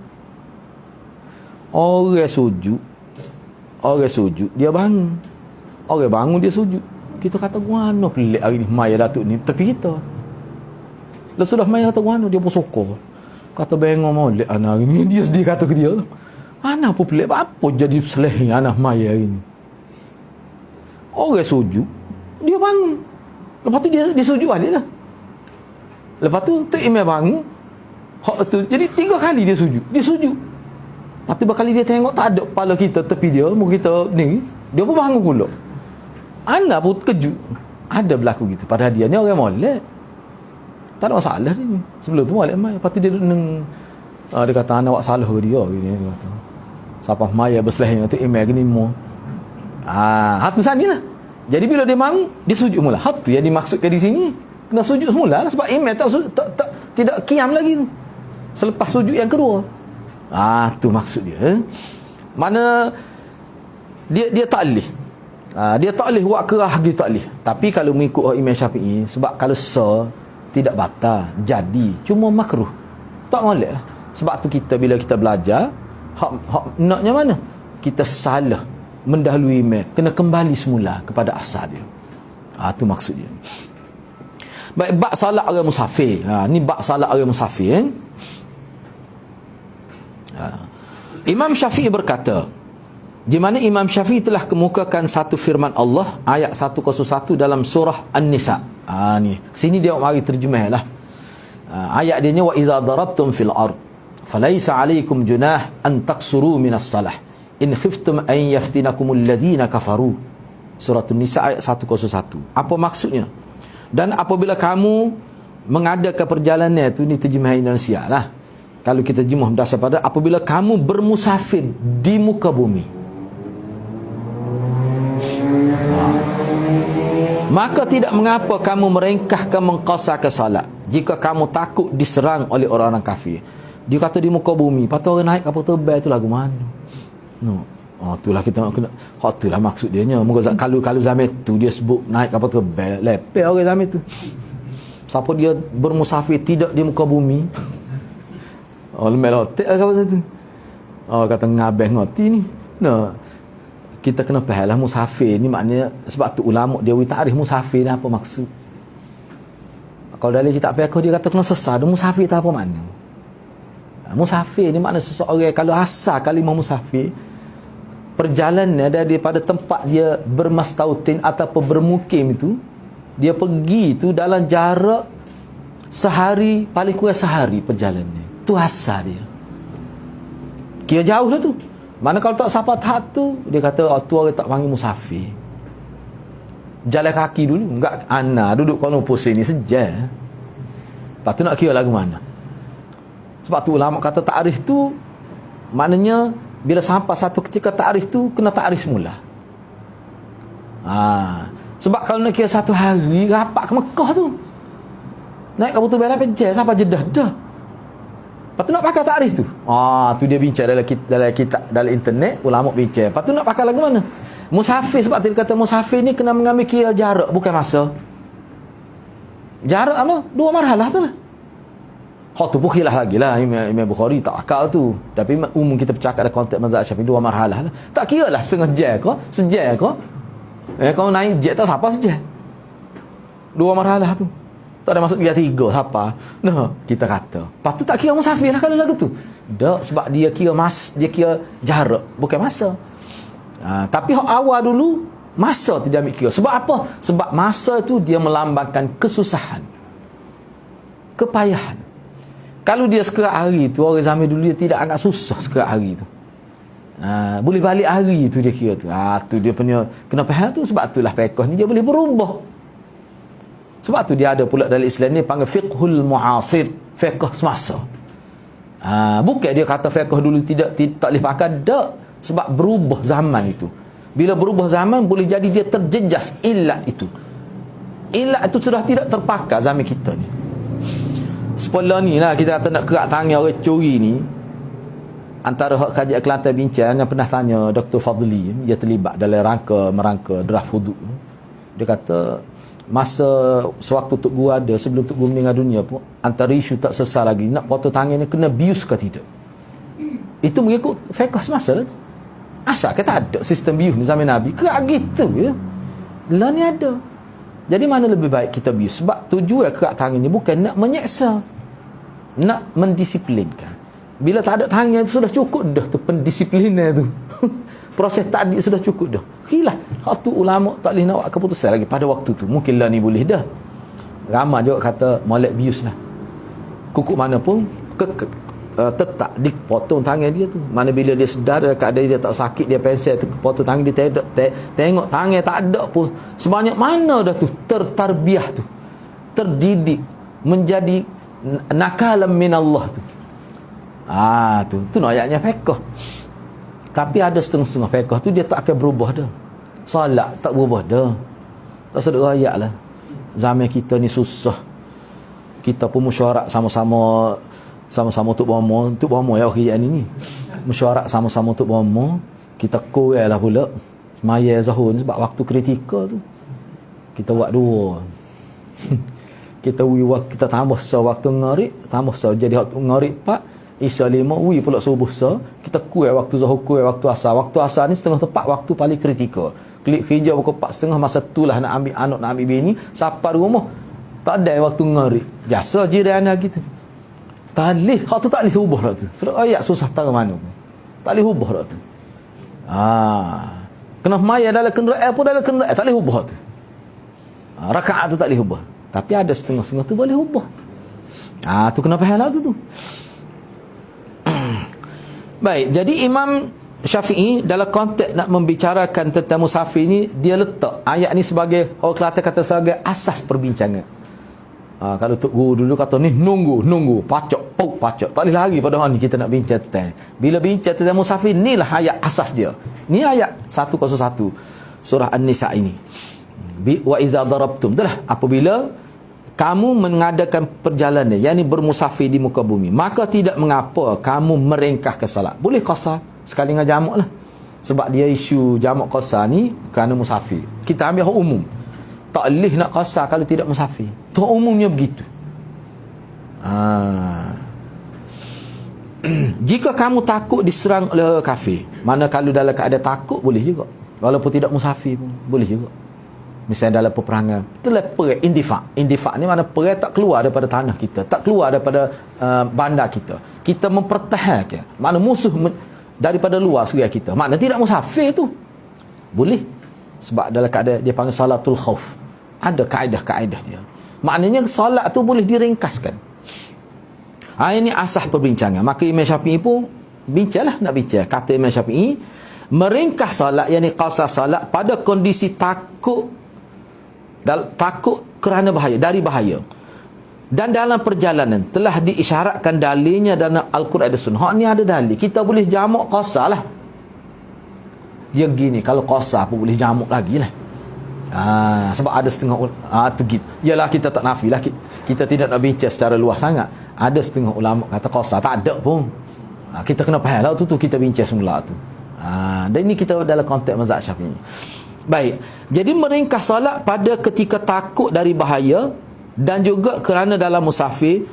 Orang sujud, dia bangun. Orang bangun, dia sujud. Kita kata, guana pelik hari ni maya Datuk ni tepi kita. Lepas sudah maya kata guana, dia pun suka. Kata bengong molek anak hari ni. Dia sedih kata ke dia, anak pun pelik, apa jadi seleh anak maya hari ni. Orang sujud, dia bangun. Lepas tu dia sujud balik lah. Lepas tu imam bangun, jadi 3 kali dia sujud. Lepas tu berkali dia tengok tak ada kepala kita tepi dia, muka kita ni, dia pun bangun pula. Anak pun kejut. Ada berlaku gitu. Padahal dia ni orang molek, tak ada masalah dia. Sebelum tu molek mai. Lepas tu dia neng, dia kata anak awak salah ke dia gini, dia kata. Siapa maya berseleh tu imam gini mo. Hatu sani lah. Jadi bila dia bangun, dia sujud mula. Hatu yang dimaksudkan di sini, kena sujud semula lah, sebab imam tidak qiyam lagi tu. Selepas sujud yang kedua. Tu maksud dia. Mana dia taklih. Dia taklih buat kerah, dia taklih. Tapi kalau mengikut Imam Syafi'i, sebab kalau tidak batal, jadi cuma makruh. Tak molek lah. Sebab tu kita bila kita belajar, hak naknya mana? Kita salah mendahului imam, kena kembali semula kepada asal dia. Tu maksud dia. Baik, bab salat orang musafir. Ni bab salat orang musafir. Imam Syafi'i berkata, di mana Imam Syafi'i telah kemukakan satu firman Allah ayat 101 dalam surah An-Nisa. Ni sini dia mari terjemahlah. Ayat dia nya, wa idza darabtum fil ard falaysa alaykum junah an taqsuru minas salah in khiftum an yaftinakumul ladina kafaru. Surah An-Nisa ayat 101. Apa maksudnya? Dan apabila kamu mengadakan perjalanan itu, ni terjemahan Indonesia lah. Kalau kita terjemah berdasar pada apabila kamu bermusafir di muka bumi, maka tidak mengapa kamu merengkahkan mengqasarkan salat jika kamu takut diserang oleh orang-orang kafir. Dia kata di muka bumi, patut orang naik kapal terbang tu lagu mana? Itulah kita kena. Itulah maksud dia nya. Kalau zaman tu dia sebut naik kapal terbang, lepeh orang zaman tu. Siapa dia bermusafir tidak di muka bumi? Melotek lah kapal tu. Kata ngabeh ngoti ni. Kita kena faham lah musafir ni maknanya, sebab tu ulama dia takrif musafir ni apa maksud. Kalau dalam kitab fiqh dia kata kena sesat, musafir tu apa makna? Musafir ni makna seseorang, kalau asal kalimah musafir, perjalanan daripada tempat dia bermastautin ataupun bermukim itu, dia pergi tu dalam jarak sehari, paling kurang sehari perjalanan. Tu asal dia. Kira jauh dah tu. Mana kalau tak sampai tahap tu, dia kata tu orang tak panggil musafir. Jalan kaki dulu, enggak duduk Kuala Lumpur sini sejam. Lepas tu nak kira lagu mana? Sebab tu ulama kata takrif tu maknanya bila sampai satu ketika takrif tu kena takrif semula. Sebab kalau nak kira satu hari rapat ke Mekah tu, naik kapal tu berapa jam sampai Jeddah dah. Lepas tu nak pakai takrif tu. Tu dia bincang dalam internet, ulama bincang. Lepas tu nak pakai lagu mana? Musafir, sebab dia kata musafir ni kena mengambil kira jarak, bukan masa. Jarak apa? 2 marhalah tu lah. Tu pun khilaf lagi lah. Imam Bukhari tak akal tu. Tapi umum kita bercakap dalam konteks mazhab Syafi'i 2 marhalah lah. Tak kira lah setengah jam ke, sejam ke. Kalau naik jet tak siapa sejam. 2 marhalah tu. Tak ada masuk dia 3 siapa. Kita kata. Lepas tu tak kira musafir lah kalau lagu tu. Tak, sebab dia kira dia kira jarak, bukan masa. Tapi awal dulu masa tidak ambil kira. Sebab apa? Sebab masa tu dia melambangkan kesusahan, kepayahan. Kalau dia sekerat hari tu, orang zaman dulu dia tidak agak susah sekerat hari tu. Boleh balik hari tu dia kira tu. Tu dia punya kena faham tu. Sebab itulah pekoh ni dia boleh berubah. Sebab tu dia ada pula dalam Islam ni panggil fiqhul muasir, fiqh semasa. Bukan dia kata fiqh dulu tak boleh pakai, tak. Sebab berubah zaman itu. Bila berubah zaman, boleh jadi dia terjejas ilat itu. Ilat itu sudah tidak terpakai zaman kita ni. Sepola ni lah kita kata nak kerak tangan orang curi ni. Antara hak kajian Kelantan bincang yang pernah tanya Dr. Fadli, dia terlibat dalam merangka draft wuduk. Dia kata masa sewaktu Tok Guru ada, sebelum Tok Guru meninggal dunia pun, antara isu tak selesai lagi, nak potong tangan ni kena bius ke tidak. Itu mengikut fiqh semasa lah tu. Asal kata ada sistem bius di zaman Nabi, kerak gitu ya. Lah ni ada. Jadi mana lebih baik kita bius? Sebab tujuan kerak tangan ni bukan nak menyeksa, nak mendisiplinkan. Bila tak ada tangan sudah cukup dah tu pendisiplinan tu. Proses takdik sudah cukup dah. Hilah. Hak tu ulama tak boleh nak buat keputusan lagi pada waktu tu. Mungkin lah ni boleh dah. Ramai juga kata molek bius lah. Kukuk mana pun tetap dipotong tangan dia tu. Mana bila dia sedar keadaan dia tak sakit, dia pensel tu potong tangan dia, tengok tangan tak ada pun. Sebanyak mana dah tu tertarbiah tu. Terdidik menjadi nakalam minallah tu. Tu ayatnya fiqh. Tapi ada setengah-setengah fiqh tu dia tak akan berubah dah. Solat tak berubah dah. Tak sedar ayat lah. Zaman kita ni susah. Kita pun mesyuarat sama-sama untuk bomo ya kerjaan ni. Mesyuarat sama-sama untuk bomo. Kita kurang lah pula maya zahun sebab waktu kritikal tu. Kita buat dua. kita tambah waktu ngarib, tambah jadi waktu ngarib 4, Isya 5, pula subuh kita kurang waktu zuhur, kurang waktu asar. Waktu asar ni setengah tepat waktu paling kritikal. Klik kerja pukul 4.30, masa itulah nak ambil anak, nak ambil bini, sampai rumah tak ada waktu ngarib. Biasa jiran gitu. Tak boleh, hak tu tak boleh ubah dah tu. Surat ayat susah tahu mana pun. Tak boleh ubah dah tu. Kena maya dalam kenderaan pun dalam kenderaan tak boleh ubah tu. Rakaat tu tak boleh ubah. Tapi ada setengah-setengah tu boleh ubah. Tu kena faham lah tu. Baik, jadi Imam Syafi'i dalam konteks nak membicarakan tentang musafir ni, dia letak ayat ni sebagai, orang Kelantan kata sebagai asas perbincangan. Kalau Tok Guru dulu kata ni nunggu pacak. Tak boleh lagi pada hari ni kita nak bincang tentang. Bila bincang tentang musafir, inilah ayat asas dia. Ni ayat 101 surah An-Nisa ini. Wa idza darabtum, itulah apabila kamu mengadakan perjalanan, yakni bermusafir di muka bumi, maka tidak mengapa kamu merengkah ke salat. Boleh qasar sekali dengan jamak lah. Sebab dia isu jamak qasar ni kerana musafir. Kita ambil hak umum. Tak boleh nak qasar kalau tidak musafir. Tu umumnya begitu. Jika kamu takut diserang oleh kafir, mana kalau dalam keadaan takut boleh juga. Walaupun tidak musafir pun boleh juga. Misalnya dalam peperangan, itulah perang indifak. Indifak ni mana perang tak keluar daripada tanah kita, tak keluar daripada bandar kita. Kita mempertahankan. Mana musuh daripada luar seria kita. Mana tidak musafir tu. Boleh. Sebab dalam keadaan dia panggil salatul khauf. Ada kaedah-kaedah dia. Maknanya salat tu boleh diringkaskan. Ini asas perbincangan. Maka Imam Syafi'i pun bincanglah nak bincang. Kata Imam Syafi'i, meringkas salat, yakni qasar salat pada kondisi takut kerana bahaya, dari bahaya, dan dalam perjalanan telah diisyaratkan dalilnya dalam Al-Quran dan Sunnah. Ni ada dalil, kita boleh jamak qasar lah. Dia gini, kalau qasar pun boleh jamak lagi lah. Sebab ada setengah tu gitu. Yalah, kita tak nafi lah, kita tidak nak bincang secara luas sangat. Ada setengah ulama kata qasar tak ada pun. Kita kena faham lah tu kita bincang semula tu. Dan ini kita dalam konteks mazhab Syafi'i. Baik, jadi meringkas solat pada ketika takut dari bahaya dan juga kerana dalam musafir.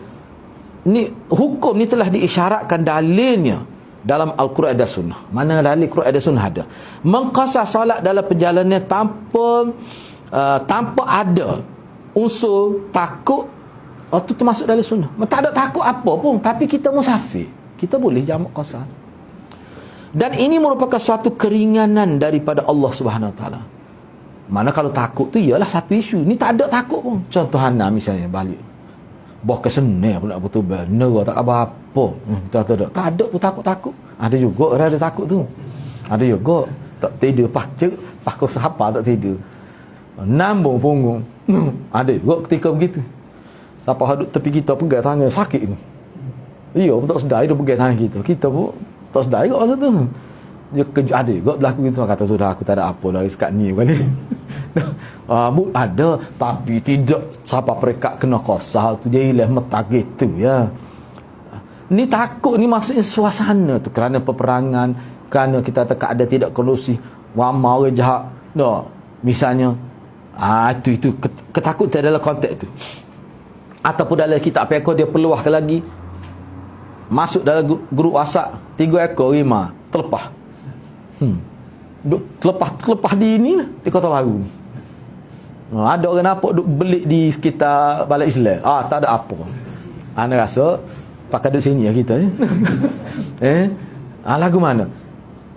Ni hukum ni telah diisyaratkan dalilnya dalam Al-Quran dan Sunnah. Mana dalil Quran dan Sunnah ada. Mengqasar solat dalam perjalanan tanpa ada unsur takut, itu termasuk dalam Sunnah. Tak ada takut apa pun, tapi kita musafir, kita boleh jamak qasar. Dan ini merupakan suatu keringanan daripada Allah Subhanahu Wa Taala. Mana kalau takut tu ialah satu isu. Ni tak ada takut pun. Contoh Hana misalnya balik. Bah kesenai pula bertubar. Nera tak apa-apa. Tak ada pun takut-takut. Ada juga orang ada takut tu. Ada juga tak tidur pakai siapa tak tidur. Nambung punggung. Ada juga ketika begitu. Siapa hadut tepi kita pegang tangan sakit ni. Iya, tak sedar dia pegang tangan kita. Kita pun tak sedar juga masa tu. Dia kejut ada juga berlaku gitu. Kata sudah aku tak ada apa lagi sekat ni kali. Ada tapi tidak siapa perekat kena kosal tu dia ilah metak gitu ya. Ni takut ni maksudnya suasana tu kerana peperangan, kerana kita tak ada tidak kondusif, wama orang jahat. No, misalnya itu ketakutan dalam konteks tu. Ataupun dalam kitab ekor dia peluahkan lagi masuk dalam grup WhatsApp 3 ekor 5 terlepas. Terlepas di ni lah, di Kota Baru. Ada orang nampak duk belik di sekitar Balai Islam. Tak ada apa. Anda rasa pakai duduk sini ya kita ni. Lagu mana?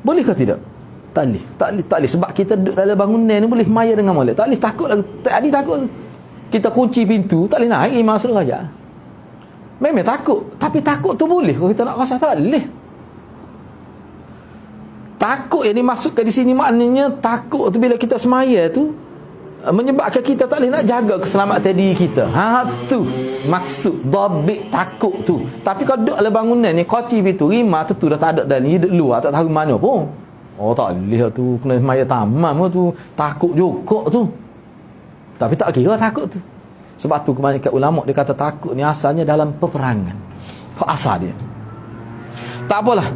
Boleh ke tidak? Tak boleh. Sebab kita duduk dalam bangunan ni boleh maya dengan molek. Tak boleh, takut lah. Tak takut. Kita kunci pintu, tak boleh naik imam suruh raja. Memang takut. Tapi takut tu boleh. Kalau kita nak rasa tak boleh. Takut yang dimasukkan di sini maknanya takut tu bila kita semaya tu menyebabkan kita tak boleh nak jaga keselamatan diri kita. Tu maksud dhabit takut tu. Tapi kalau duduk dalam bangunan ni kunci pintu, imam tu dah tak ada dah ni, duduk luar tak tahu mana pun. Tak boleh tu, kena semaya tamam tu. Takut juga tu. Tapi tak kira takut tu. Sebab tu kebanyakan ulama dia kata takut ni asalnya dalam peperangan. Kau asal dia. Tak apalah.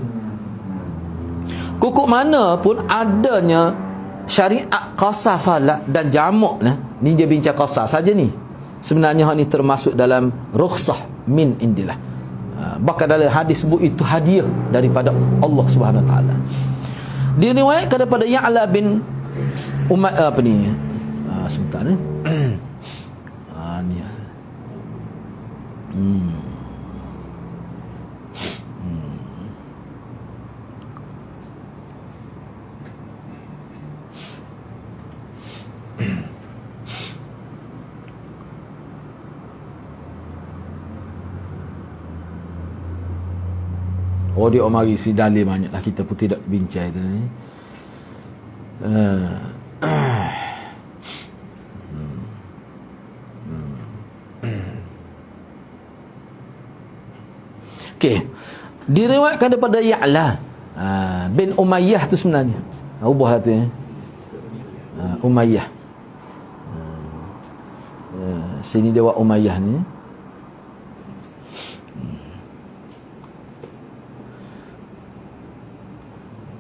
Kukuk mana pun adanya syariat qasar salat dan jamak lah. Ni dia bincang qasar saja ni. Sebenarnya hal ni termasuk dalam rukhsah min indillah. Bahkan dalam hadis sebut itu hadiah daripada Allah Subhanahu Wa Taala. Diriwayatkan daripada Ya'la bin sebentar ni. Dia mari si dalil banyaklah, kita pun tidak bincang itu ni. Okey. Diriwayatkan daripada Ya'la bin Umayyah tu sebenarnya. Ubah tu ya. Umayyah. Sini dia buat Umayyah ni.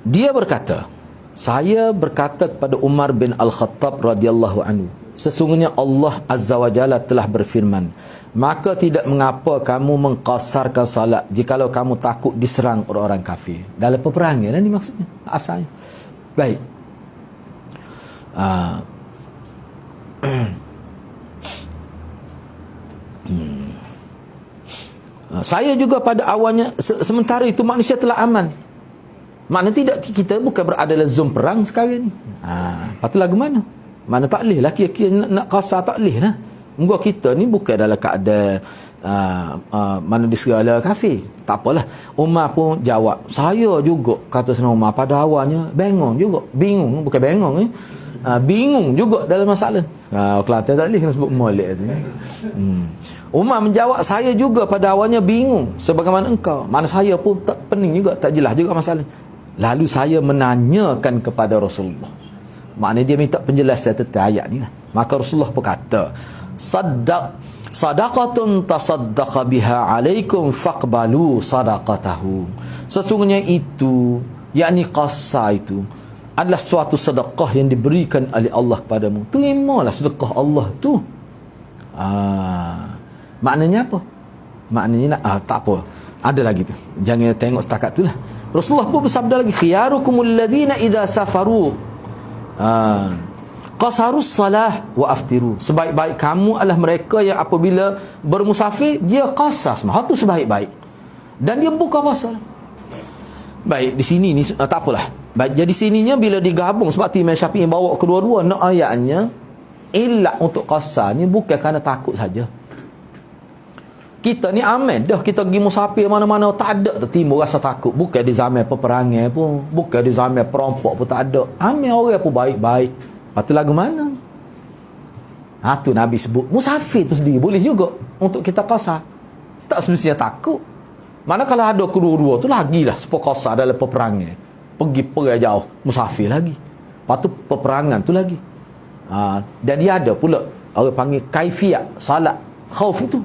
Dia berkata, saya berkata kepada Umar bin Al-Khattab radhiyallahu anhu, sesungguhnya Allah Azza wa Jalla telah berfirman, maka tidak mengapa kamu mengqasarkan salat jikalau kamu takut diserang orang-orang kafir. Dalam peperangan ni maksudnya asalnya. Baik. Saya juga pada awalnya sementara itu manusia telah aman. Mana tidak, kita bukan berada dalam zon perang sekarang ni. Lepas tu lagu mana? Mana tak boleh lah kira-kira nak kasar, tak boleh lah. Enggak, kita ni bukan dalam keadaan mana diserang kafir. Tak apalah. Umar pun jawab, saya juga, kata Sayyidina Umar, pada awalnya bingung juga. Bingung, bukan bingung bingung juga dalam masalah. Kelantan tak boleh kena sebut molek tu. Umar menjawab, saya juga pada awalnya bingung sebagaimana engkau. Mana saya pun tak pening juga, tak jelas juga masalah. Lalu saya menanyakan kepada Rasulullah. Maknanya dia minta penjelasan tentang ayat ni lah. Maka Rasulullah berkata, sadaqatun tasaddaqa biha alaikum faqbalu sadaqatahu. Sesungguhnya itu, yakni qasa itu adalah suatu sedekah yang diberikan oleh Allah kepadamu. Terimalah sedekah Allah tu. Maknanya apa? Maknanya tak apa. Ada lagi tu. Jangan tengok setakat tu lah. Rasulullah pun bersabda lagi, khiyarukumul ladzina idza safaru qasarus salah wa aftiru. Sebaik-baik kamu adalah mereka yang apabila bermusafir dia qasar semua. Itu sebaik-baik. Dan dia buka puasa. Baik, di sini ni tak apalah. Baik, jadi sininya bila digabung sebab Imam Syafi'i bawa kedua-dua nak ayatnya, ilat untuk qasar ni bukan kerana takut saja. Kita ni aman dah, kita pergi musafir mana-mana tak ada timbul rasa takut. Bukan di zaman peperangan pun, bukan di zaman perampok pun tak ada. Aman, orang pun baik-baik. Lepas tu lagu mana? Tu Nabi sebut musafir tu sendiri boleh juga untuk kita qasar. Tak semestinya takut. Mana kalau ada kedua-dua tu lagilah sepokosar dalam peperangan. Pergi jauh, musafir lagi. Lepas tu peperangan tu lagi. Dan dia ada pula orang panggil kaifiyat salat khauf itu.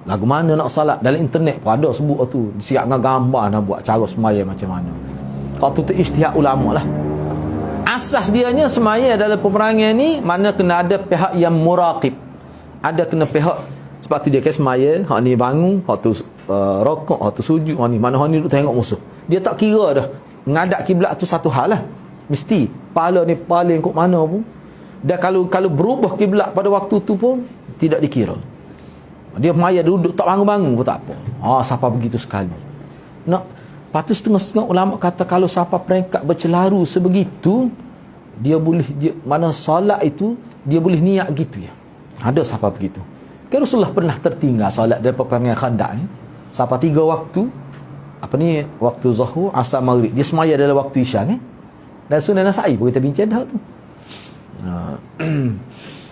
Lagu mana nak salat dalam internet pun ada sebut tu. Siap dengan gambar nak buat cara semaya macam mana. Kalau tu ijtihad ulama lah. Asas dianya semaya dalam peperangan ni mana kena ada pihak yang muraqib. Ada kena pihak sebab tu dia kata semaya, hak ni bangun, hak tu rokok, hak tu sujud, hak ni mana hak ni duduk tengok musuh. Dia tak kira dah. Menghadap kiblat tu satu hal lah. Mesti pala ni paling kok mana pun. Dan kalau berubah kiblat pada waktu tu pun tidak dikira. Dia semaya duduk tak bangun-bangun pun tak apa. Siapa begitu sekali. Lepas tu setengah-setengah ulama kata kalau siapa peringkat bercelaru sebegitu, mana solat itu dia boleh niat gitu ya. Ada siapa begitu. Kan Rasulullah pernah tertinggal solat dari peperangan Khandaq ni. Siapa 3 waktu, waktu Zuhur, Asar, Maghrib. Dia semaya dalam waktu Isya kan. Dan Sunan Nasa'i pun kita bincang dah tu.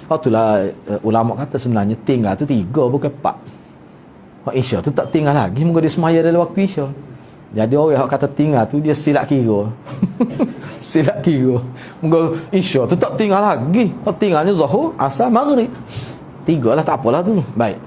Itulah ulama kata sebenarnya tinggal tu 3 bukan 4. Waktu Isya tu tak tinggal lagi, moga dia semaya dalam waktu Isya. Jadi orang yang kata tinggal tu dia silap kira. Silap kira. Moga Isya tu tak tinggal lagi. Tinggalnya Zuhur, Asar, Maghrib. 3 lah, tak apalah tu. Baik.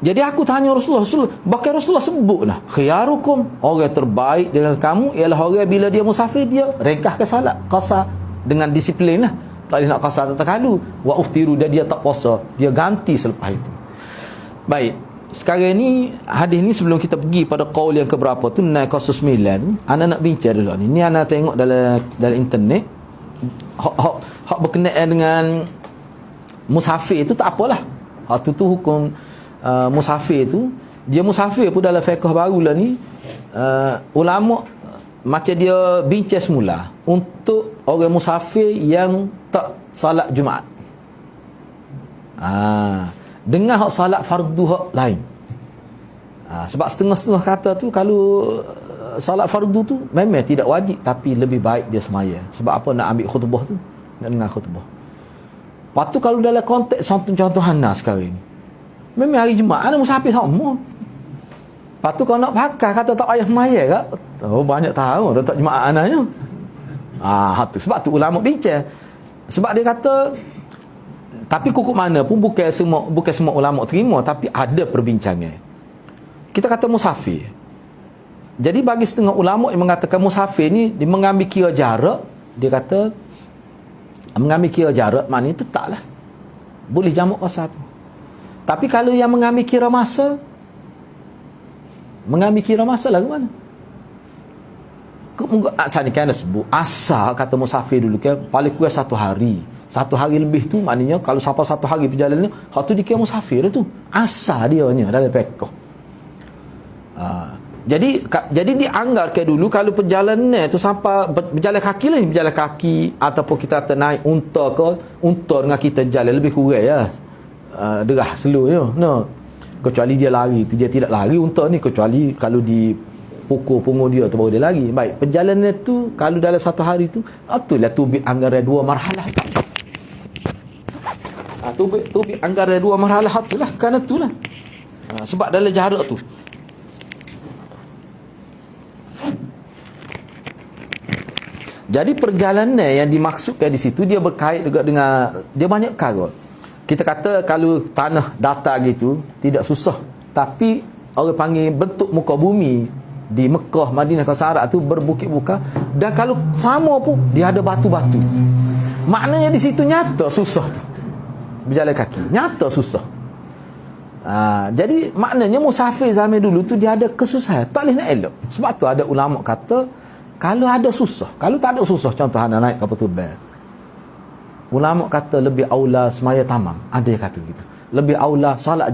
Jadi aku tanya Rasulullah, bahkan Rasulullah sebut lah, khiyarukum, orang terbaik dengan kamu ialah orang bila dia musafir dia ringkahkan salat, qasar dengan disiplin lah. Tak boleh nak qasar tak terkalu. Wa uftiru, dan dia tak puasa, dia ganti selepas itu. Baik. Sekarang ni hadis ni sebelum kita pergi pada qaul yang keberapa tu, naik kasus 9, ana nak bincang dulu ni. Ni ana tengok dalam internet hak berkenaan dengan musafir itu tak apalah. Hak tu hukum musafir tu. Dia musafir pun dalam fiqh baru lah ni, ulama macam dia bincang semula untuk orang musafir yang tak salat Jumaat. Dengan hak salat fardu hak lain. Sebab setengah-setengah kata tu kalau salat fardu tu memang tidak wajib, tapi lebih baik dia semaya. Sebab apa? Nak ambil khutbah tu, nak dengar khutbah. Lepas tu kalau dalam konteks contoh Hana sekarang ni, memang hari Jumaat ada musafir sama. Lepas tu kalau nak pakai kata tak payah semaya kat, banyak tahu dah tak Jumaat anaknya. Tu sebab tu ulama bincang. Sebab dia kata, tapi kukuk mana pun bukan semua ulama terima, tapi ada perbincangan. Kita kata musafir. Jadi bagi setengah ulama yang mengatakan musafir ni dia mengambil kira jarak, dia kata mengambil kira jarak maknanya tetaplah boleh jamak qasar tu. Tapi kalau yang mengambil kira masa lah ke mana? Saya kan sebut asal kata musafir dulu kan paling kurang 1 hari. 1 hari lebih tu maknanya kalau siapa 1 hari perjalanan ni, hak tu dikira musafir tu. Asal dia nya dalam fiqh. Jadi dianggarkan dulu kalau perjalanan tu sampai berjalan kaki lah ni, berjalan kaki ataupun kita naik unta dengan kita jalan lebih kurang ya. Derah slow no. Kecuali dia lari tu, dia tidak lari unta ni, kecuali kalau di pukul pungut dia tu baru dia lari. Baik, perjalanan tu kalau dalam 1 hari tu, itulah tubik anggaran 2 marhalah. Tubik anggaran 2 marhalah itulah, kerana itulah. Sebab dalam jarak tu. Jadi perjalanan yang dimaksudkan di situ dia berkait juga dengan dia banyak perkara. Kita kata kalau tanah datar gitu tidak susah, tapi orang panggil bentuk muka bumi di Mekah, Madinah, Kawasan Arab tu berbukit-bukit, dan kalau sama pun dia ada batu-batu. Maknanya di situ nyata susah tu. Berjalan kaki nyata susah. Jadi maknanya musafir zaman dulu tu dia ada kesusahan, tak boleh nak elok. Sebab tu ada ulama kata kalau ada susah, kalau tak ada susah, contoh anak naik kapal terbang, ulama kata lebih aula semaya tamam. Ada yang kata gitu, lebih aula salat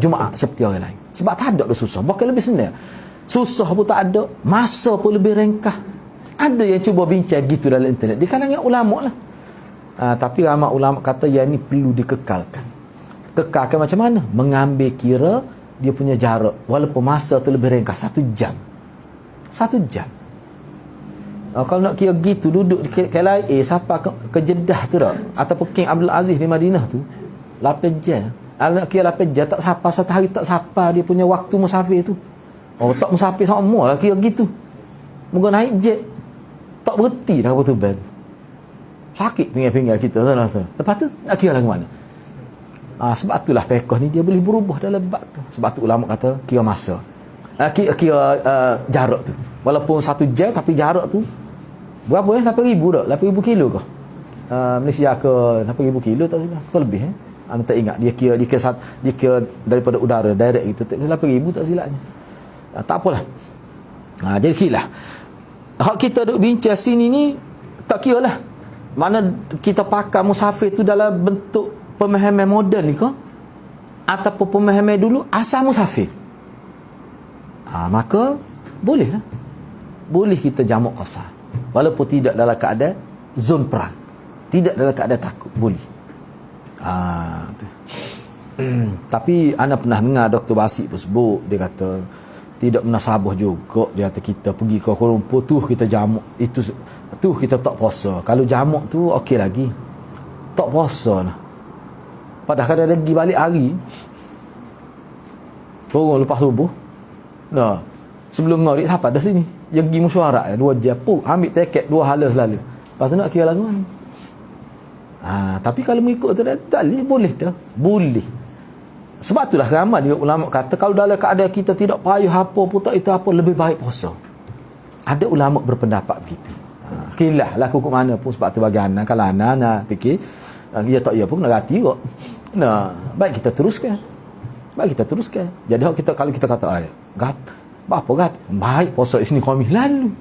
Jumaat seperti orang lain. Sebab tak ada susah, bahkan lebih senang. Susah pun tak ada, masa pun lebih ringkas. Ada yang cuba bincang gitu dalam internet di kalangan ulama lah. Tapi ramai ulama kata yang ni perlu dikekalkan. Kekalkan macam mana? Mengambil kira dia punya jarak, walaupun masa tu lebih ringkas, 1 jam. 1 jam. Kalau nak kira gitu, duduk di KLIA siapa ke Jeddah tu tak, ataupun King Abdul Aziz di Madinah tu 8 jam. Nak kira 8 jam tak siapa satu hari, tak siapa dia punya waktu musafir tu. Tak musafir semua lah kira gitu. Moga naik jet tak berhenti dah kapal terbang. Sakit pinggir-pinggir kita tu. Lepas tu nak kira lagu mana? Sebab itulah fiqh ni dia boleh berubah dalam bab tu. Sebab tu ulama kata kira masa. Kira jarak tu. Walaupun 1 jam tapi jarak tu berapa 8,000 tak? 8,000 kilo ke? Malaysia ke 8,000 kilo tak silap? Ke lebih Anda tak ingat dia kira daripada udara direct gitu 8,000 tak silapnya. Tak apalah. Jadi khilaf. Hak kita duk bincang sini ni tak kira lah. Mana kita pakai musafir tu dalam bentuk pemahaman moden ni ke? Ataupun pemahaman dulu asal musafir. Maka boleh lah. Boleh kita jamak qasar. Walaupun tidak dalam keadaan zon perang. Tidak dalam keadaan takut. Boleh. Tu. Tapi anda pernah dengar Dr. Basik pun sebut. Dia kata tidak menasabah juga. Dia kata kita pergi ke Kuala Lumpur tu kita jamak. Itu tu kita tak puasa. Kalau jamak tu okey lagi. Tak puasa lah. Padahal kadang dia pergi balik hari. Turun lepas subuh. Nah, sebelum maghrib siapa dah sini? Dia pergi mesyuarat 2 jam pun ambil tiket 2 hala selalu. Lepas tu nak kira lagu mana? Tapi kalau mengikut tadi boleh dah. Boleh. Sebab itulah ramai juga ulama kata kalau dalam keadaan kita tidak payah apa pun tak itu apa lebih baik puasa. Ada ulama berpendapat begitu. Khilaf lah hukum mana pun sebab tu bagi anak kalau anak fikir dia tak ya pun nak hati kok. Baik kita teruskan. Jadi kalau kita kata apa baik puasa sini Khamis lalu.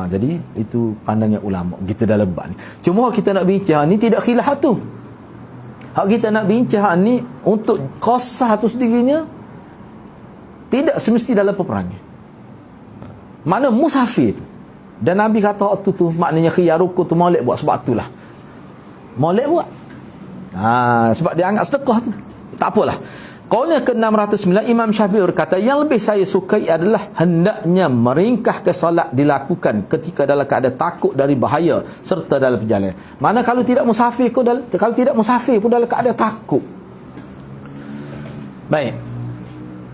Jadi itu pandangan ulama kita dalam bab ni. Cuma kita nak bincang ni tidak khilaf tu. Hak kita nak bincang ni untuk qasah tu sendirinya tidak semesti dalam peperangan. Mana musafir tu. Dan Nabi kata waktu tu maknanya khiyarukum tu molek buat sebab itulah. Molek buat. Sebab dia anggap sedekah tu. Tak apalah. Qaulnya ke-609 Imam Syafi'i berkata yang lebih saya sukai adalah hendaknya meringkah ke solat dilakukan ketika dalam keadaan takut dari bahaya serta dalam perjalanan. Mana kalau tidak musafir pun dalam keadaan takut. Baik.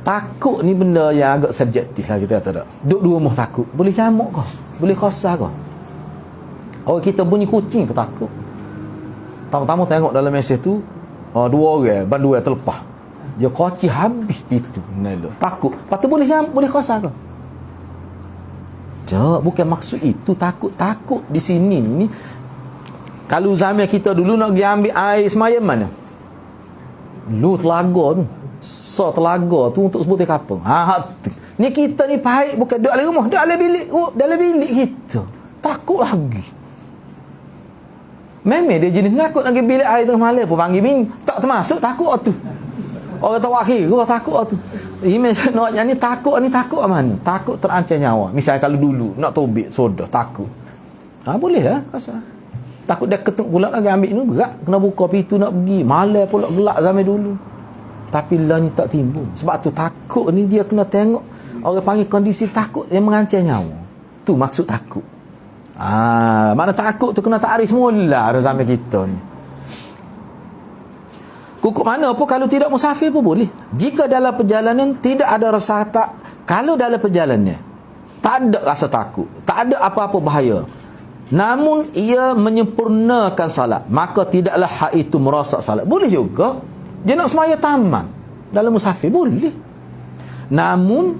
Takut ni benda yang agak subjektif lah kita kata tak. Duduk di rumah takut. Boleh jamak kau? Boleh qasar kau? Orang kita bunyi kucing pun takut. Tamu-tamu tengok dalam mesej tu 2 orang, bandu yang terlepas. Dia koci habis itu. Takut. Lepas tu boleh qasar ke? Tak, bukan maksud itu takut di sini ni. Kalau zaman kita dulu nak pergi ambil air semayam mana? Lu telaga tu. Telaga tu untuk sebut kapal. Ni kita ni baik bukan duduk dalam rumah, duduk dalam bilik kita. Takut lagi. Memang dia jenis nakut nak pergi bilik air tengah malam pun panggil bini. Tak termasuk takut tu. Orang tawakhir gua takut tu. Imam naknya ni takut mana? Takut terancam nyawa. Misalnya kalau dulu nak tobik soda takut. Boleh lah kasar. Takut dia ketuk pula lagi ambil ni berat. Kena buka pintu nak pergi. Malam pula gelap zaman dulu. Tapi lah ni tak timbul. Sebab tu takut ni dia kena tengok. Orang panggil kondisi takut yang mengancam nyawa. Tu maksud takut. Mana takut tu kena takrif semula zaman kita ni. Kukuk mana pun kalau tidak musafir pun boleh. Jika dalam perjalanan tidak ada rasa tak. Kalau dalam perjalanan tak ada rasa takut, tak ada apa-apa bahaya, namun ia menyempurnakan salat, maka tidaklah hak itu merosak salat. Boleh juga. Dia nak semaya tamat dalam musafir boleh. Namun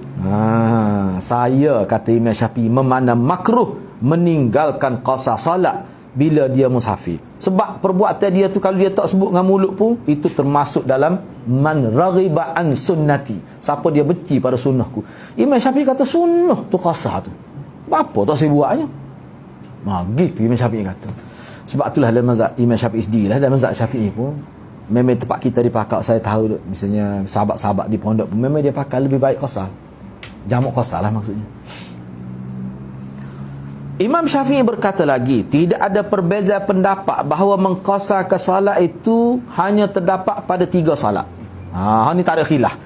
saya kata Imam Syafi'i memandang makruh meninggalkan qasar salat bila dia musafir. Sebab perbuatan dia tu kalau dia tak sebut dengan mulut pun itu termasuk dalam man raghiba an sunnati. Siapa dia benci pada sunnahku. Imam Syafi'i kata sunnah tu qasar tu. Apa tak saya buatnya? Gitu Imam Syafi'i kata. Sebab itulah dalam mazhab Imam Syafi'i sendiri lah, dalam mazhab Syafi'i pun memang tempat kita dipakai, saya tahu misalnya sahabat-sahabat di pondok pun memang dia pakai lebih baik qasar. Jamak qasar lah maksudnya. Imam Syafi'i berkata lagi, tidak ada perbezaan pendapat bahawa mengqasarkan salat itu hanya terdapat pada 3 salat. Ni tak ada khilaf.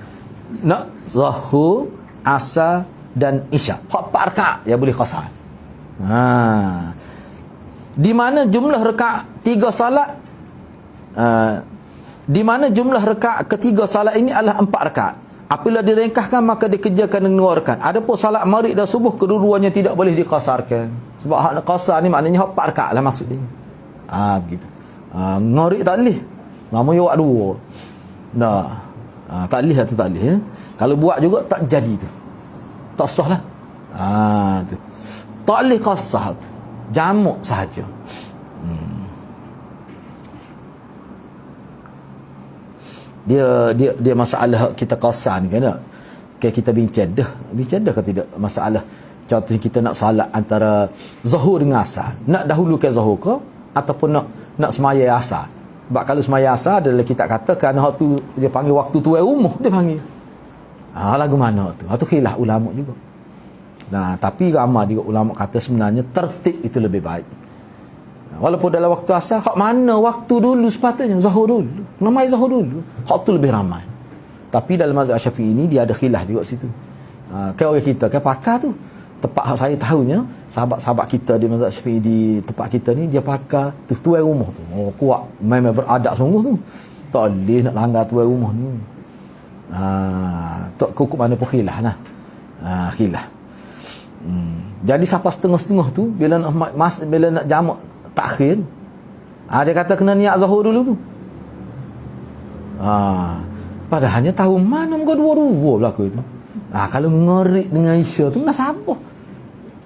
Zuhur, asar dan isyak. 4 rakaat yang boleh qasar. Di mana jumlah rakaat 3 salat di mana jumlah rakaat ketiga salat ini adalah 4 rakaat. Apabila diringkaskan maka dikerjakan dengan 2 rakaat. Adapun salat maghrib dan subuh kedua-duanya tidak boleh dikasarkan. Sebab hak qasar ni maknanya 4 rakaat lah maksud dia. Begitu. Maghrib tak boleh. Namanya buat 2. Tak boleh atau tak boleh. Kalau buat juga tak jadi tu. Tak sah lah. Tu. Tak boleh qasar tu. Jamak sahaja. Dia masalah kita qasar ni kan tak? Kita bincang dah ke tidak masalah. Contohnya kita nak salat antara zuhur dengan asar. Nak dahulukan zuhur ke ataupun nak semaya asar. Sebab kalau semaya asar adalah kita katakan hak tu dia panggil waktu tuai umuh dia panggil. Lagu mana tu? Tu khilaf ulama juga. Tapi ramai juga ulama kata sebenarnya tertib itu lebih baik. Walaupun dalam waktu asar, hak mana waktu dulu sepatutnya zuhur dulu. Namai zuhur dulu. Hak tu lebih ramai. Tapi dalam mazhab Syafi'i ini dia ada khilaf juga situ. Kan orang kita kan pakar tu. Tepat hak saya tahunya, sahabat-sahabat kita di mazhab Syafi'i di tempat kita ni dia pakar tu tuai rumah tu. Kuat, memang beradab sungguh tu. Tak boleh nak langgar tuai rumah ni. Tak kukup mana pun khilaf lah. Khilaf. Jadi siapa setengah-setengah tu bila nak jamak takhir, dia kata kena niat zuhur dulu tu. Padahalnya tahu mana muka dua-dua berlaku itu. Kalau ngerik dengan Isya tu nak sabar.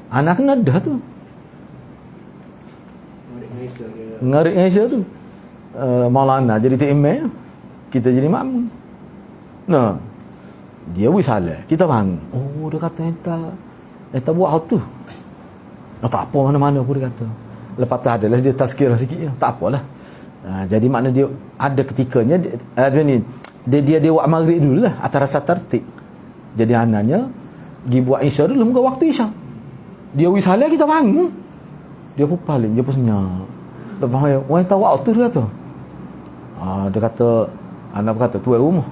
Anak kena dah tu. Ngerik dengan Isya tu. Maulana jadi imam, kita jadi makmum. Dia wisalah, kita bangun. Dia kata entah buat hal tu. Tak apa mana-mana pun dia kata. Lepas tu adalah dia tazkirah sikit je. Tak apalah. Jadi makna dia ada ketikanya dia buat maghrib dulu lah atas rasa tertib. Jadi anaknya pergi buat Isya dulu muka waktu Isya. Dia wisalah kita bangun. Dia pun paling dia pun senyap. Lepas tu orang tahu waktu dia kata. Dia kata anak berkata tuai rumah.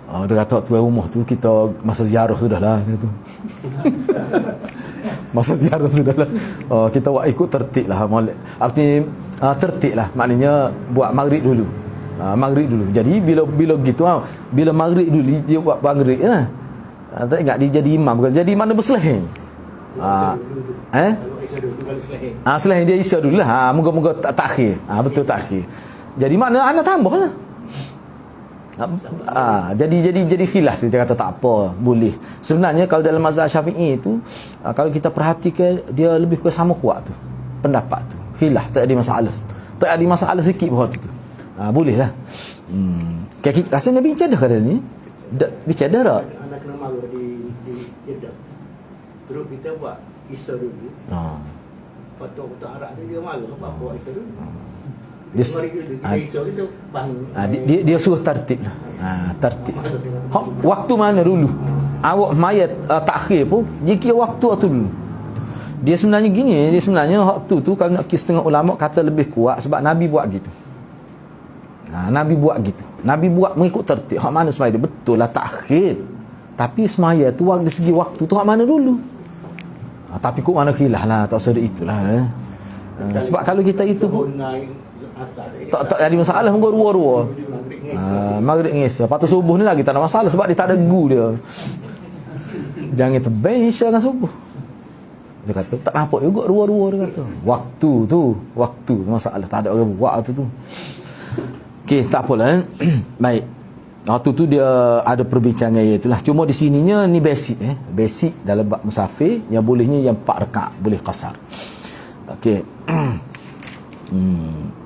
Dia kata tuai rumah tu kita masa ziarah sudahlah dia tu. Masa ziarah sudahlah. Kita buat ikut tertib lah. Tertib lah. Maknanya buat maghrib dulu. Maghrib dulu. Jadi bila gitu bila maghrib dulu dia buat maghrib lah. Tak ingat dia jadi imam bukan. Jadi mana berselahing. Selahing dia Isya dulu lah. Moga-moga takhir. Betul takhir. Jadi makna anak tambah lah. Jadi khilaf dia kata tak apa, boleh. Sebenarnya kalau dalam mazhab Syafi'i itu kalau kita perhatikan dia lebih kurang sama kuat tu pendapat tu. Khilaf tak ada masalah. Tak ada masalah sikit pun tu. Boleh lah. Kita rasanya bincang dah kali ni. Bincang dah tak? Anak kena marah di Jeddah. Terus kita buat Isya dulu. Patut harap dia marah apa buat Isya dulu. Dia suruh tertib. Tertib. Waktu mana dulu? Awak mayat takhir pun dia kira waktu tu dulu. Dia sebenarnya gini, waktu tu kalau nak kira setengah ulama kata lebih kuat sebab Nabi buat gitu. Nabi buat gitu. Nabi buat mengikut tertib. Hak mana semaya dia betul lah takhir. Tapi semaya tu dari segi waktu tu hak mana dulu? Tapi kok mana khilaf lah, tak usah itulah. Sebab kalau kita itu pun tak ada masalah mungkin dua-dua. Maghrib dengan Isya. Lepas tu subuh ni lagi tak ada masalah sebab dia tak ada gu dia. Jangan tebing Isya dengan subuh. Dia kata tak nampak juga dua-dua dia kata. Waktu tu masalah tak ada orang buat tu. Okey, tak apalah. Baik. Waktu tu dia ada perbincangan itulah. Cuma di sininya ni basic basic dalam bab musafir yang bolehnya yang 4 rakaat boleh qasar. Okey.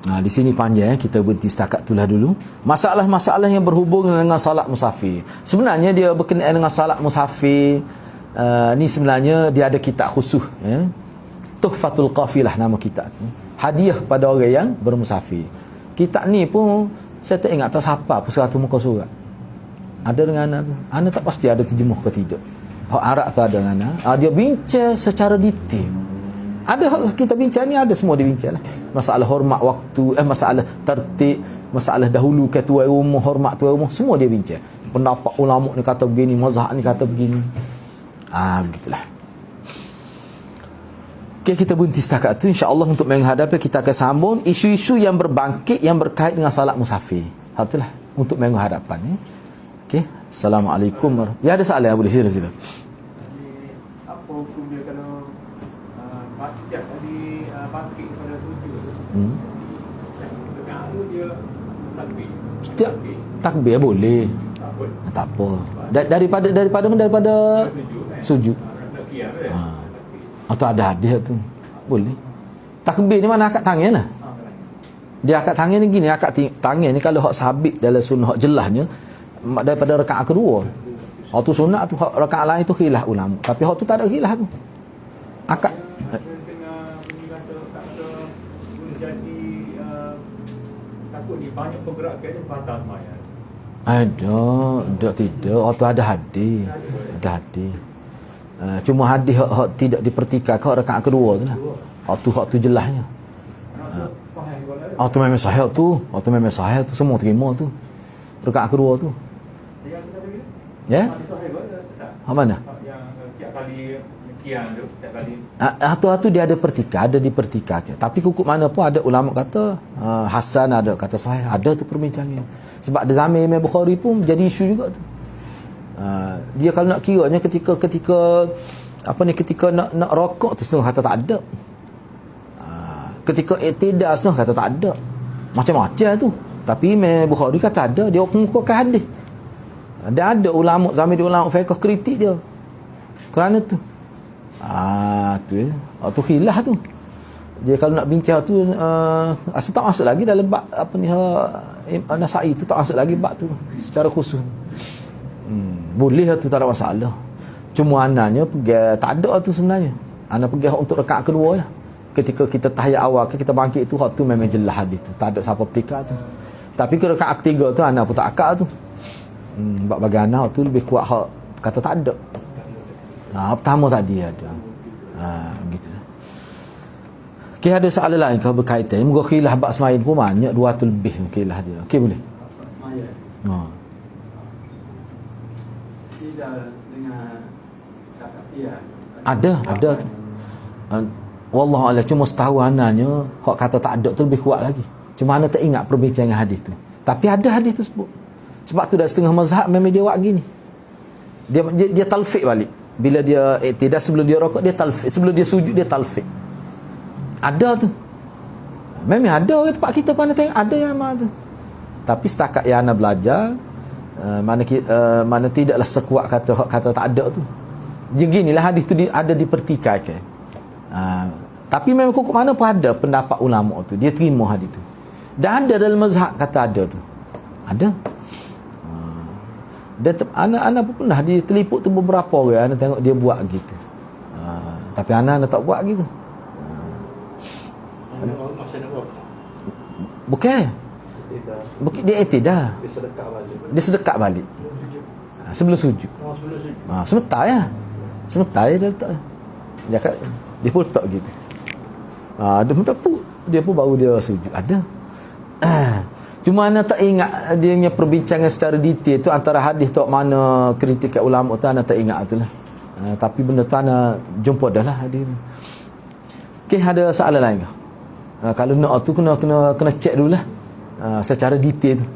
Di sini panjang kita berhenti setakat itulah dulu. Masalah-masalah yang berhubung dengan salat musafir. Sebenarnya dia berkenaan dengan salat musafir. Ni sebenarnya dia ada kitab khusus Tuhfatul Qafilah nama kitab tu. Hadiah pada orang yang bermusafir. Kitab ni pun saya tak ingat atas apa pun 100 muka surat. Ada dengan anak tu. Anak tak pasti ada terjemuh ke tidak. Arab tu ada dengan anak. Dia bincang secara detail. Ada kita bincang ni ada semua dibincang lah. Masalah hormat waktu, masalah tertib, masalah dahulu ke tuai rumah, hormat tuai rumah, semua dia bincang. Pendapat ulama ni kata begini, mazhab ni kata begini. Begitulah. Okay, kita berhenti setakat tu. InsyaAllah untuk menghadapi kita akan sambung isu-isu yang berbangkit yang berkait dengan salat musafir. Itulah untuk minggu hadapan ni. Okay. Assalamualaikum. Ya, ada soalan boleh sila. Jadi apa hukum dia kalau setiap kali bangkit pada sujud tu? Dekat tu dia takbir. Setiap takbir boleh. Tak apa. Daripada sujud. Nak kiam kan? Atau ada hadiah tu. Boleh. Takbir ni mana akad tangan lah. Dia akad tangan ni gini, akad tangan ni kalau hak sabit dalam sunnah hak jelasnya daripada rakaat kedua. Hak tu sunat tu, hak rakaat lain tu khilaf ulama. Tapi hak tu tak ada khilaf tu. Akad takut ni banyak pergerakan ni batal semayang. tidak. Hak tu ada hadis. Ada hadis. Cuma hadis hak tidak dipertikaikan hak rakaat kedua tu lah. Hak tu jelasnya. Tu memang sahih tu. Tu memang sahih tu, semua terima tu. Rakaat kedua tu. Ya? Hak mana? Yang tiap kali kiam tu, tiap kali. Tu dia ada dipertikaikan. Tapi hukum mana pun ada ulama kata hasan, ada kata sahih, ada tu perbincangan. Sebab di zaman Imam Bukhari pun jadi isu juga tu. Dia kalau nak kiranya ketika nak rokok tu setengah kata tak ada. Ketika i'tidal setengah kata tak ada. Macam-macam tu. Tapi Imam Bukhari kata ada, dia mengukuhkan hadis. Dia ada ulama zaman dia ulama fiqh kritik dia. Kerana tu. Tu khilaf tu. Dia kalau nak bincang tu asal tak masuk lagi dalam bab Nasai tu, tak masuk lagi bab tu secara khusus. Boleh tu, tak ada masalah. Cuma anaknya pergi tak ada tu sebenarnya. Anak pergi untuk rakaat kedua lah. Ketika kita tahiyat awal kita bangkit tu, hak tu memang jelas hadis tu. Tak ada siapa petikar tu. Tapi ke rakaat ketiga tu anak pun tak akal tu. Bagi anak tu lebih kuat hak kata tak ada. Pertama tadi ada. Gitu. Okay, ada soalan lain kalau berkaitan. Moga khilaf bab semain pun banyak 200 lebih khilaf dia. Okey, boleh. Semayan. Tidak dengan sakatian. Ada tu. Wallahu a'lam, cuma setahu anaknya hak kata tak ada tu lebih kuat lagi. Cuma anak tak ingat perbincangan hadis tu. Tapi ada hadis tu sebut. Sebab tu dah setengah mazhab memang dia buat gini. Dia talfiq balik. Bila dia tidak sebelum dia rokok dia talfiq, sebelum dia sujud dia talfiq. Ada tu. Memang ada orang tempat kita pun tengok ada yang amal tu. Tapi setakat yang anak belajar mana tidaklah sekuat kata tak ada tu. Jadi ginilah hadis tu ada dipertikaikan. Tapi memang kok mana pun ada pendapat ulama tu, dia terima hadis tu. Dan ada dalam mazhab kata ada tu. Ada. Dan anak-anak pun pernah dia terliput tu beberapa orang, anak tengok dia buat gitu. Tapi anak tak buat gitu. Bukan dia i'tidal. Dia sedekah balik. Sebelum sujud. Sebentar ya. Dia letak. Dia pun letak gitu. Dia pun tak pun. Dia pun baru dia sujud. Ada. Cuma anak tak ingat dia punya perbincangan secara detail tu antara hadis tu mana kritik ulama tu, anak tak ingat tu lah. Tapi benda tu anak jumpa dah lah hadis tu. Okay, ada soalan lain ke? Kalau nak tu kena check dulu lah secara detail tu.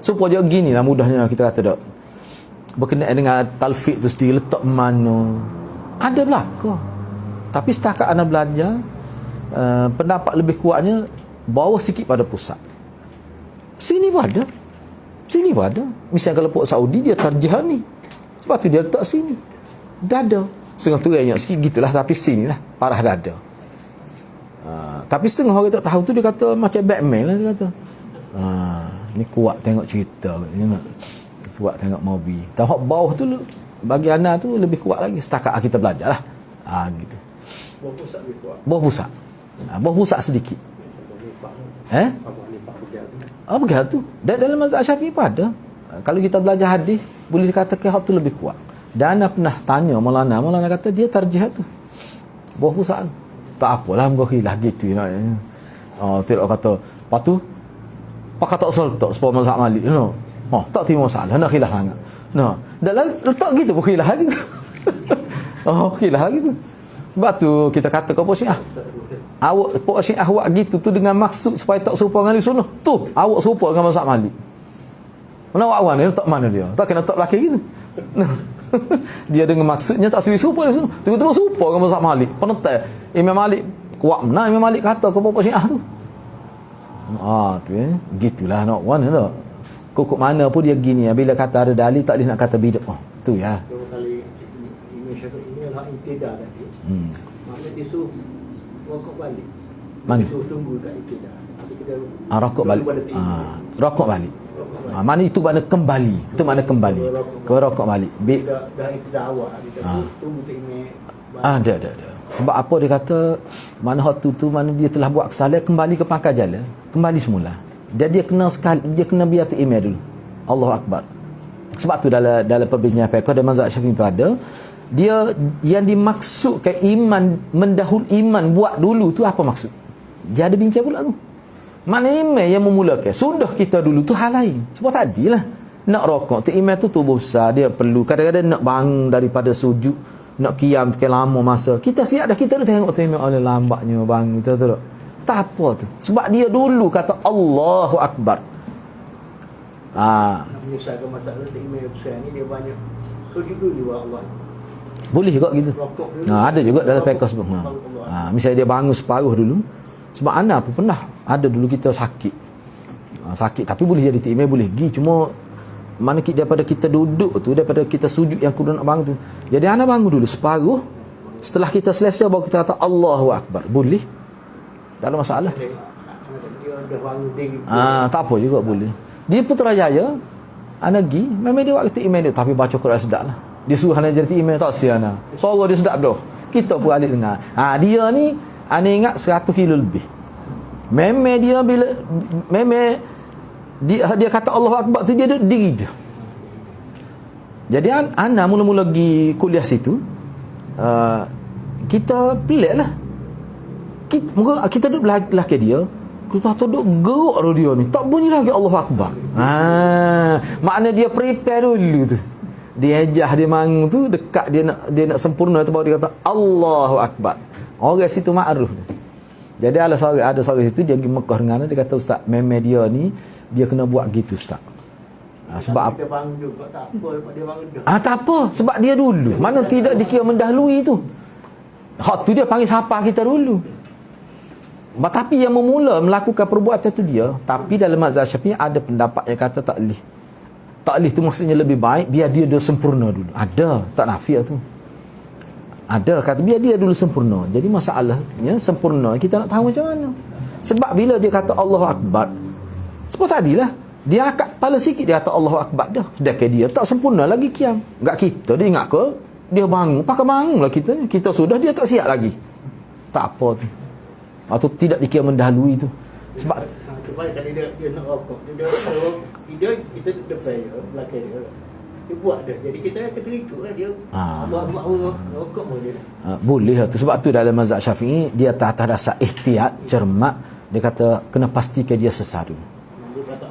Supaya gini lah mudahnya kita kata tak berkenaan dengan talfiq tu sendiri, letak mana ada belaka. Tapi setakat anak belajar pendapat lebih kuatnya bawa sikit pada pusat. Sini pun ada. Misalnya kalau pok Saudi dia tarjih ni, sebab tu dia letak sini. Dah ada. Setengah tu banyak sikit gitulah, tapi sini lah parah dah ada. Tapi setengah orang tak tahu tu dia kata macam Batman lah dia kata. Ni kuat tengok cerita ni, kuat tengok movie. Tahap bawah tu bagi anak tu lebih kuat lagi setakat kita belajar lah. Gitu. Bawah pusat. Bawah pusat sedikit. Begitu. Dan dalam mazhab Syafi'i pun ada. Kalau kita belajar hadis boleh dikatakan hak tu lebih kuat. Dan anak pernah tanya Maulana kata dia tarjih tu bawah pusat. Tak apalah muka khilaf gitu nak. Tidak kata patu pakai tak seltok sebab mazhab Malik tak terima masalah nak khilaf sangat. Dalam letak gitu pun khilaf gitu. Khilaf gitu. Sebab tu kita kata kau Pok Syiah, awak Pok Syiah awak gitu tu dengan maksud supaya tak serupa dengan ahli sunnah. Tu awak serupa dengan mazhab Malik. Mana awak ni tak mana dia? Tak kena tak belakang gitu. Dia dengan maksudnya tak serupa ahli sunnah. Tiba-tiba serupa dengan mazhab Malik. Penentu Imam Malik kuat mana Imam Malik kata kau Pok Syiah tu. Tu gitulah nak wan dah. Kok mana pun dia gini bila kata ada dalil tak dia nak kata bid'ah. Tu ya. Dua kali Imam Syafi'i ini adalah intidah tadi. Maknanya dia suruh rokok balik. Mana? Dia suruh tunggu kat intidah. Tapi kita rokok balik. Rokok balik. Mana itu makna kembali. Itu makna kembali. Kau rokok balik. Dah intidah awal kita tunggu tu Imam. Ada. Sebab apa dia kata mana waktu tu mana dia telah buat kesalahan kembali ke pangkal jalan, kembali semula. Dan dia kena biar tu email dulu. Allahu Akbar. Sebab tu dalam perbincangan fiqh dan mazhab Syafi'i pada dia yang dimaksudkan iman mendahul iman buat dulu tu apa maksud? Dia ada bincang pula tu. Mana email yang memulakan sudah kita dulu tu hal lain. Sebab tadilah nak rokok tu email tu tubuh besar dia perlu kadang-kadang nak bangun daripada sujud nak qiyam sekian lama masa kita siap dah kita dah tengok email oleh lambatnya bangun kita tu tak apa tu sebab dia dulu kata Allahu Akbar. Nak menyelesaikan masalah email besar ni dia banyak sujud dulu Allah. Boleh juga gitu. Ada juga dalam fiqh sebab. Misalnya dia bangun separuh dulu. Sebab ana pun pernah ada dulu kita sakit. Sakit tapi boleh jadi email boleh pergi cuma mana daripada kita duduk tu daripada kita sujud yang kudu nak bangun tu. Jadi ana bangun dulu separuh. Setelah kita selesai baru kita kata Allahu Akbar. Boleh. Tak ada masalah. Tak apa juga boleh. Dia Putrajaya ana pergi memang dia waktu email dia tapi baca Quran sedap lah. Dia suruh ana jadi email tak sia ana. Suara dia sedap dah. Kita pun alik dengar. Dia ni ana ingat 100 kilo lebih. Memang dia bila memang dia kata Allahu Akbar tu dia duduk diri dia. Jadi ana mula-mula pergi kuliah situ kita pelik lah. Kita duduk belakang dia kita duduk geruk dia ni tak bunyi lagi Allahu Akbar. Makna dia prepare dulu tu. Dia ejah dia mangu tu dekat dia nak sempurna tu baru dia kata Allahu Akbar. Orang situ makruf. Jadi ada seorang situ dia pergi Mekah dengan dia kata ustaz memang dia ni dia kena buat gitu ustaz. Sebab kita bangun juga tak apa dia bangun dah. Tak apa sebab dia dulu. Mana tidak dikira mendahului tu. Hak tu dia panggil siapa kita dulu. Tapi yang memula melakukan perbuatan tu dia. Tapi dalam mazhab Syafi'i ada pendapat yang kata taklih. Taklih tu maksudnya lebih baik biar dia sempurna dulu. Ada, tak nafi tu. Ada kata biar dia dulu sempurna. Jadi masalahnya sempurna kita nak tahu macam mana. Sebab bila dia kata Allahu Akbar, sebab tadilah dia angkat kepala sikit dia kata Allahu Akbar dah. Sedangkan dia tak sempurna lagi qiyam. Enggak kita dia ingat ke dia bangun, pakai bangunlah kita. Kita sudah dia tak siap lagi. Tak apa tu. Atau tidak dikira mendahului tu. Sebab sebab kalau dia nak rokok, dia kita depan dia, belakang dia. Dia buat dah. Jadi kita terikut lah dia. Buat rokok pun dia. Boleh lah tu. Sebab tu dalam mazhab Syafi'i dia atas dasar ihtiyat, cermat, dia kata kena pastikan dia sesat dulu. Dia kata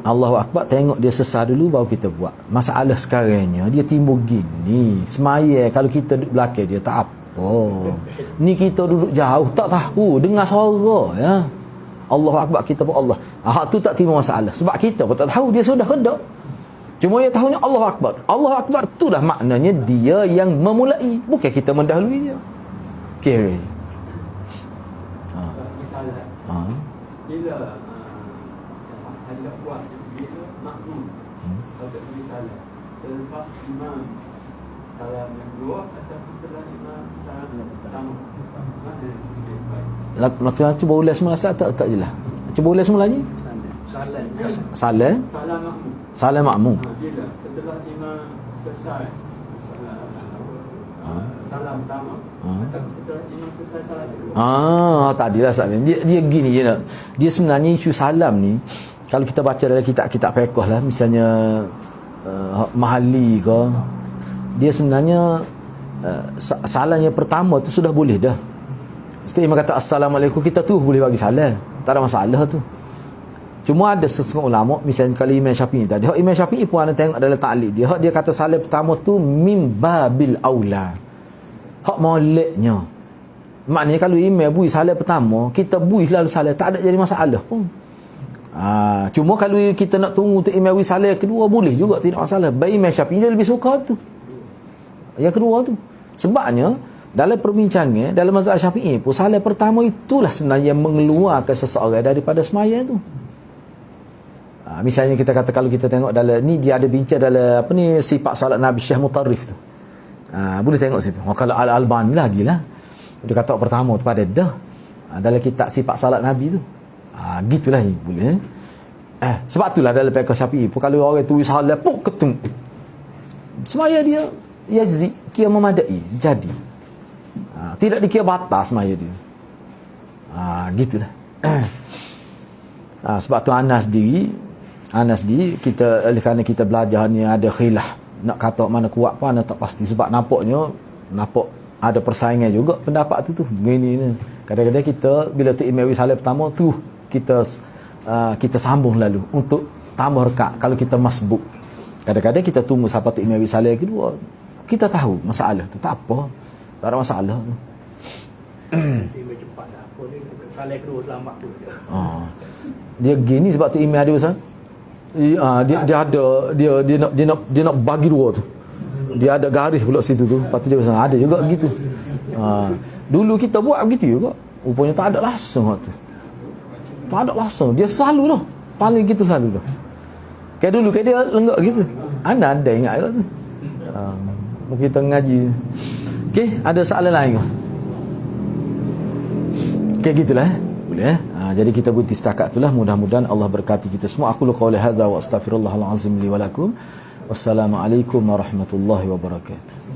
Allahu Akbar, tengok dia sesat dulu baru kita buat. Masalah sekarangnya dia timbul gini. Semaya kalau kita duduk belakang dia tak apa. Ni kita duduk jauh tak tahu dengar suara ya. Allahu Akbar kita pun Allah. Tu tak timbul masalah. Sebab kita pun tak tahu dia sudah redak. Cuma dia tahunya Allahu Akbar. Allahu Akbar itulah maknanya dia yang memulai, bukan kita mendahului dia. Kira. Misalnya bila hendak buat bila makmum pada misalnya selepas imam salam yang dua ataupun setelah imam salam yang pertama mana yang lebih baik? Cuba ulas semula tak jelas. Cuba ulas semula lagi. Salam makmum. Salam makmum. Bila setelah imam selesai salam pertama ataupun setelah imam selesai salam kedua. Tadilah salam. Dia gini je nak. Dia sebenarnya isu salam ni kalau kita baca dalam kitab fiqh lah misalnya Mahali ke dia sebenarnya salam yang pertama tu sudah boleh dah. Setiap imam kata assalamualaikum kita tu boleh bagi salam. Tak ada masalah tu. Cuma ada sesetengah ulama misalnya kalau Imam Syafi'i tadi, Imam Syafi'i pun ada tengok dalam ta'liq dia, dia kata salam pertama tu mim babil aula. hak moleknya. Maknanya kalau imam bui salat pertama, kita bui lalu salat, tak ada jadi masalah pun. Cuma kalau kita nak tunggu untuk imam bui salat kedua, boleh juga, tidak masalah. Baik Imam Syafi'i dia lebih suka tu. Yang kedua tu. Sebabnya dalam perbincangan dalam mazhab Syafi'i pun salat pertama itulah sebenarnya yang mengeluarkan seseorang daripada sembahyang tu. Misalnya kita kata kalau kita tengok dalam ni dia ada bincang dalam apa ni sifat salat Nabi Syekh Mutarrif tu. Boleh tengok situ. Kalau Al-Albani lagi lah. Dia kata pertama tu pada dah. Dalam kitab sifat salat Nabi tu. Gitulah ni boleh. Sebab itulah dalam fiqh Syafi'i pun kalau orang tu salat pun ketemu. Semaya dia yazid kira memadai jadi. Tidak dikira batas semaya dia. Gitulah. Sebab tu Anas di kita oleh kerana kita belajar ni ada khilaf. Nak kata mana kuat pun tak pasti sebab nampak ada persaingan juga pendapat tu begini ni. Kadang-kadang kita bila tu imam salat pertama tu kita sambung lalu untuk tambah rekat kalau kita masbuk. Kadang-kadang kita tunggu sampai tu imam salat kedua. Kita tahu masalah tu tak apa. Tak ada masalah tu. Imam cepat dah apa ni salat kedua selamat pun. Dia gini sebab tu imam ada pasal dia nak bagi dua tu. Dia ada garis pula situ tu. Lepas tu dia pasang ada juga gitu. Dulu kita buat begitu juga. Rupanya tak ada langsung tu. Tak ada langsung. Dia selalu dah. Paling gitu selalu dah. Kayak dulu kayak dia lenggak gitu. Anda ada ingat ke tu? Mungkin kita ngaji. Okey, ada soalan lain ke? Kayak gitulah. Boleh jadi kita berhenti setakat itulah. Mudah-mudahan Allah berkati kita semua. Aku qauli hadza wa astaghfirullahal azim li wa lakum. Wassalamualaikum warahmatullahi wabarakatuh.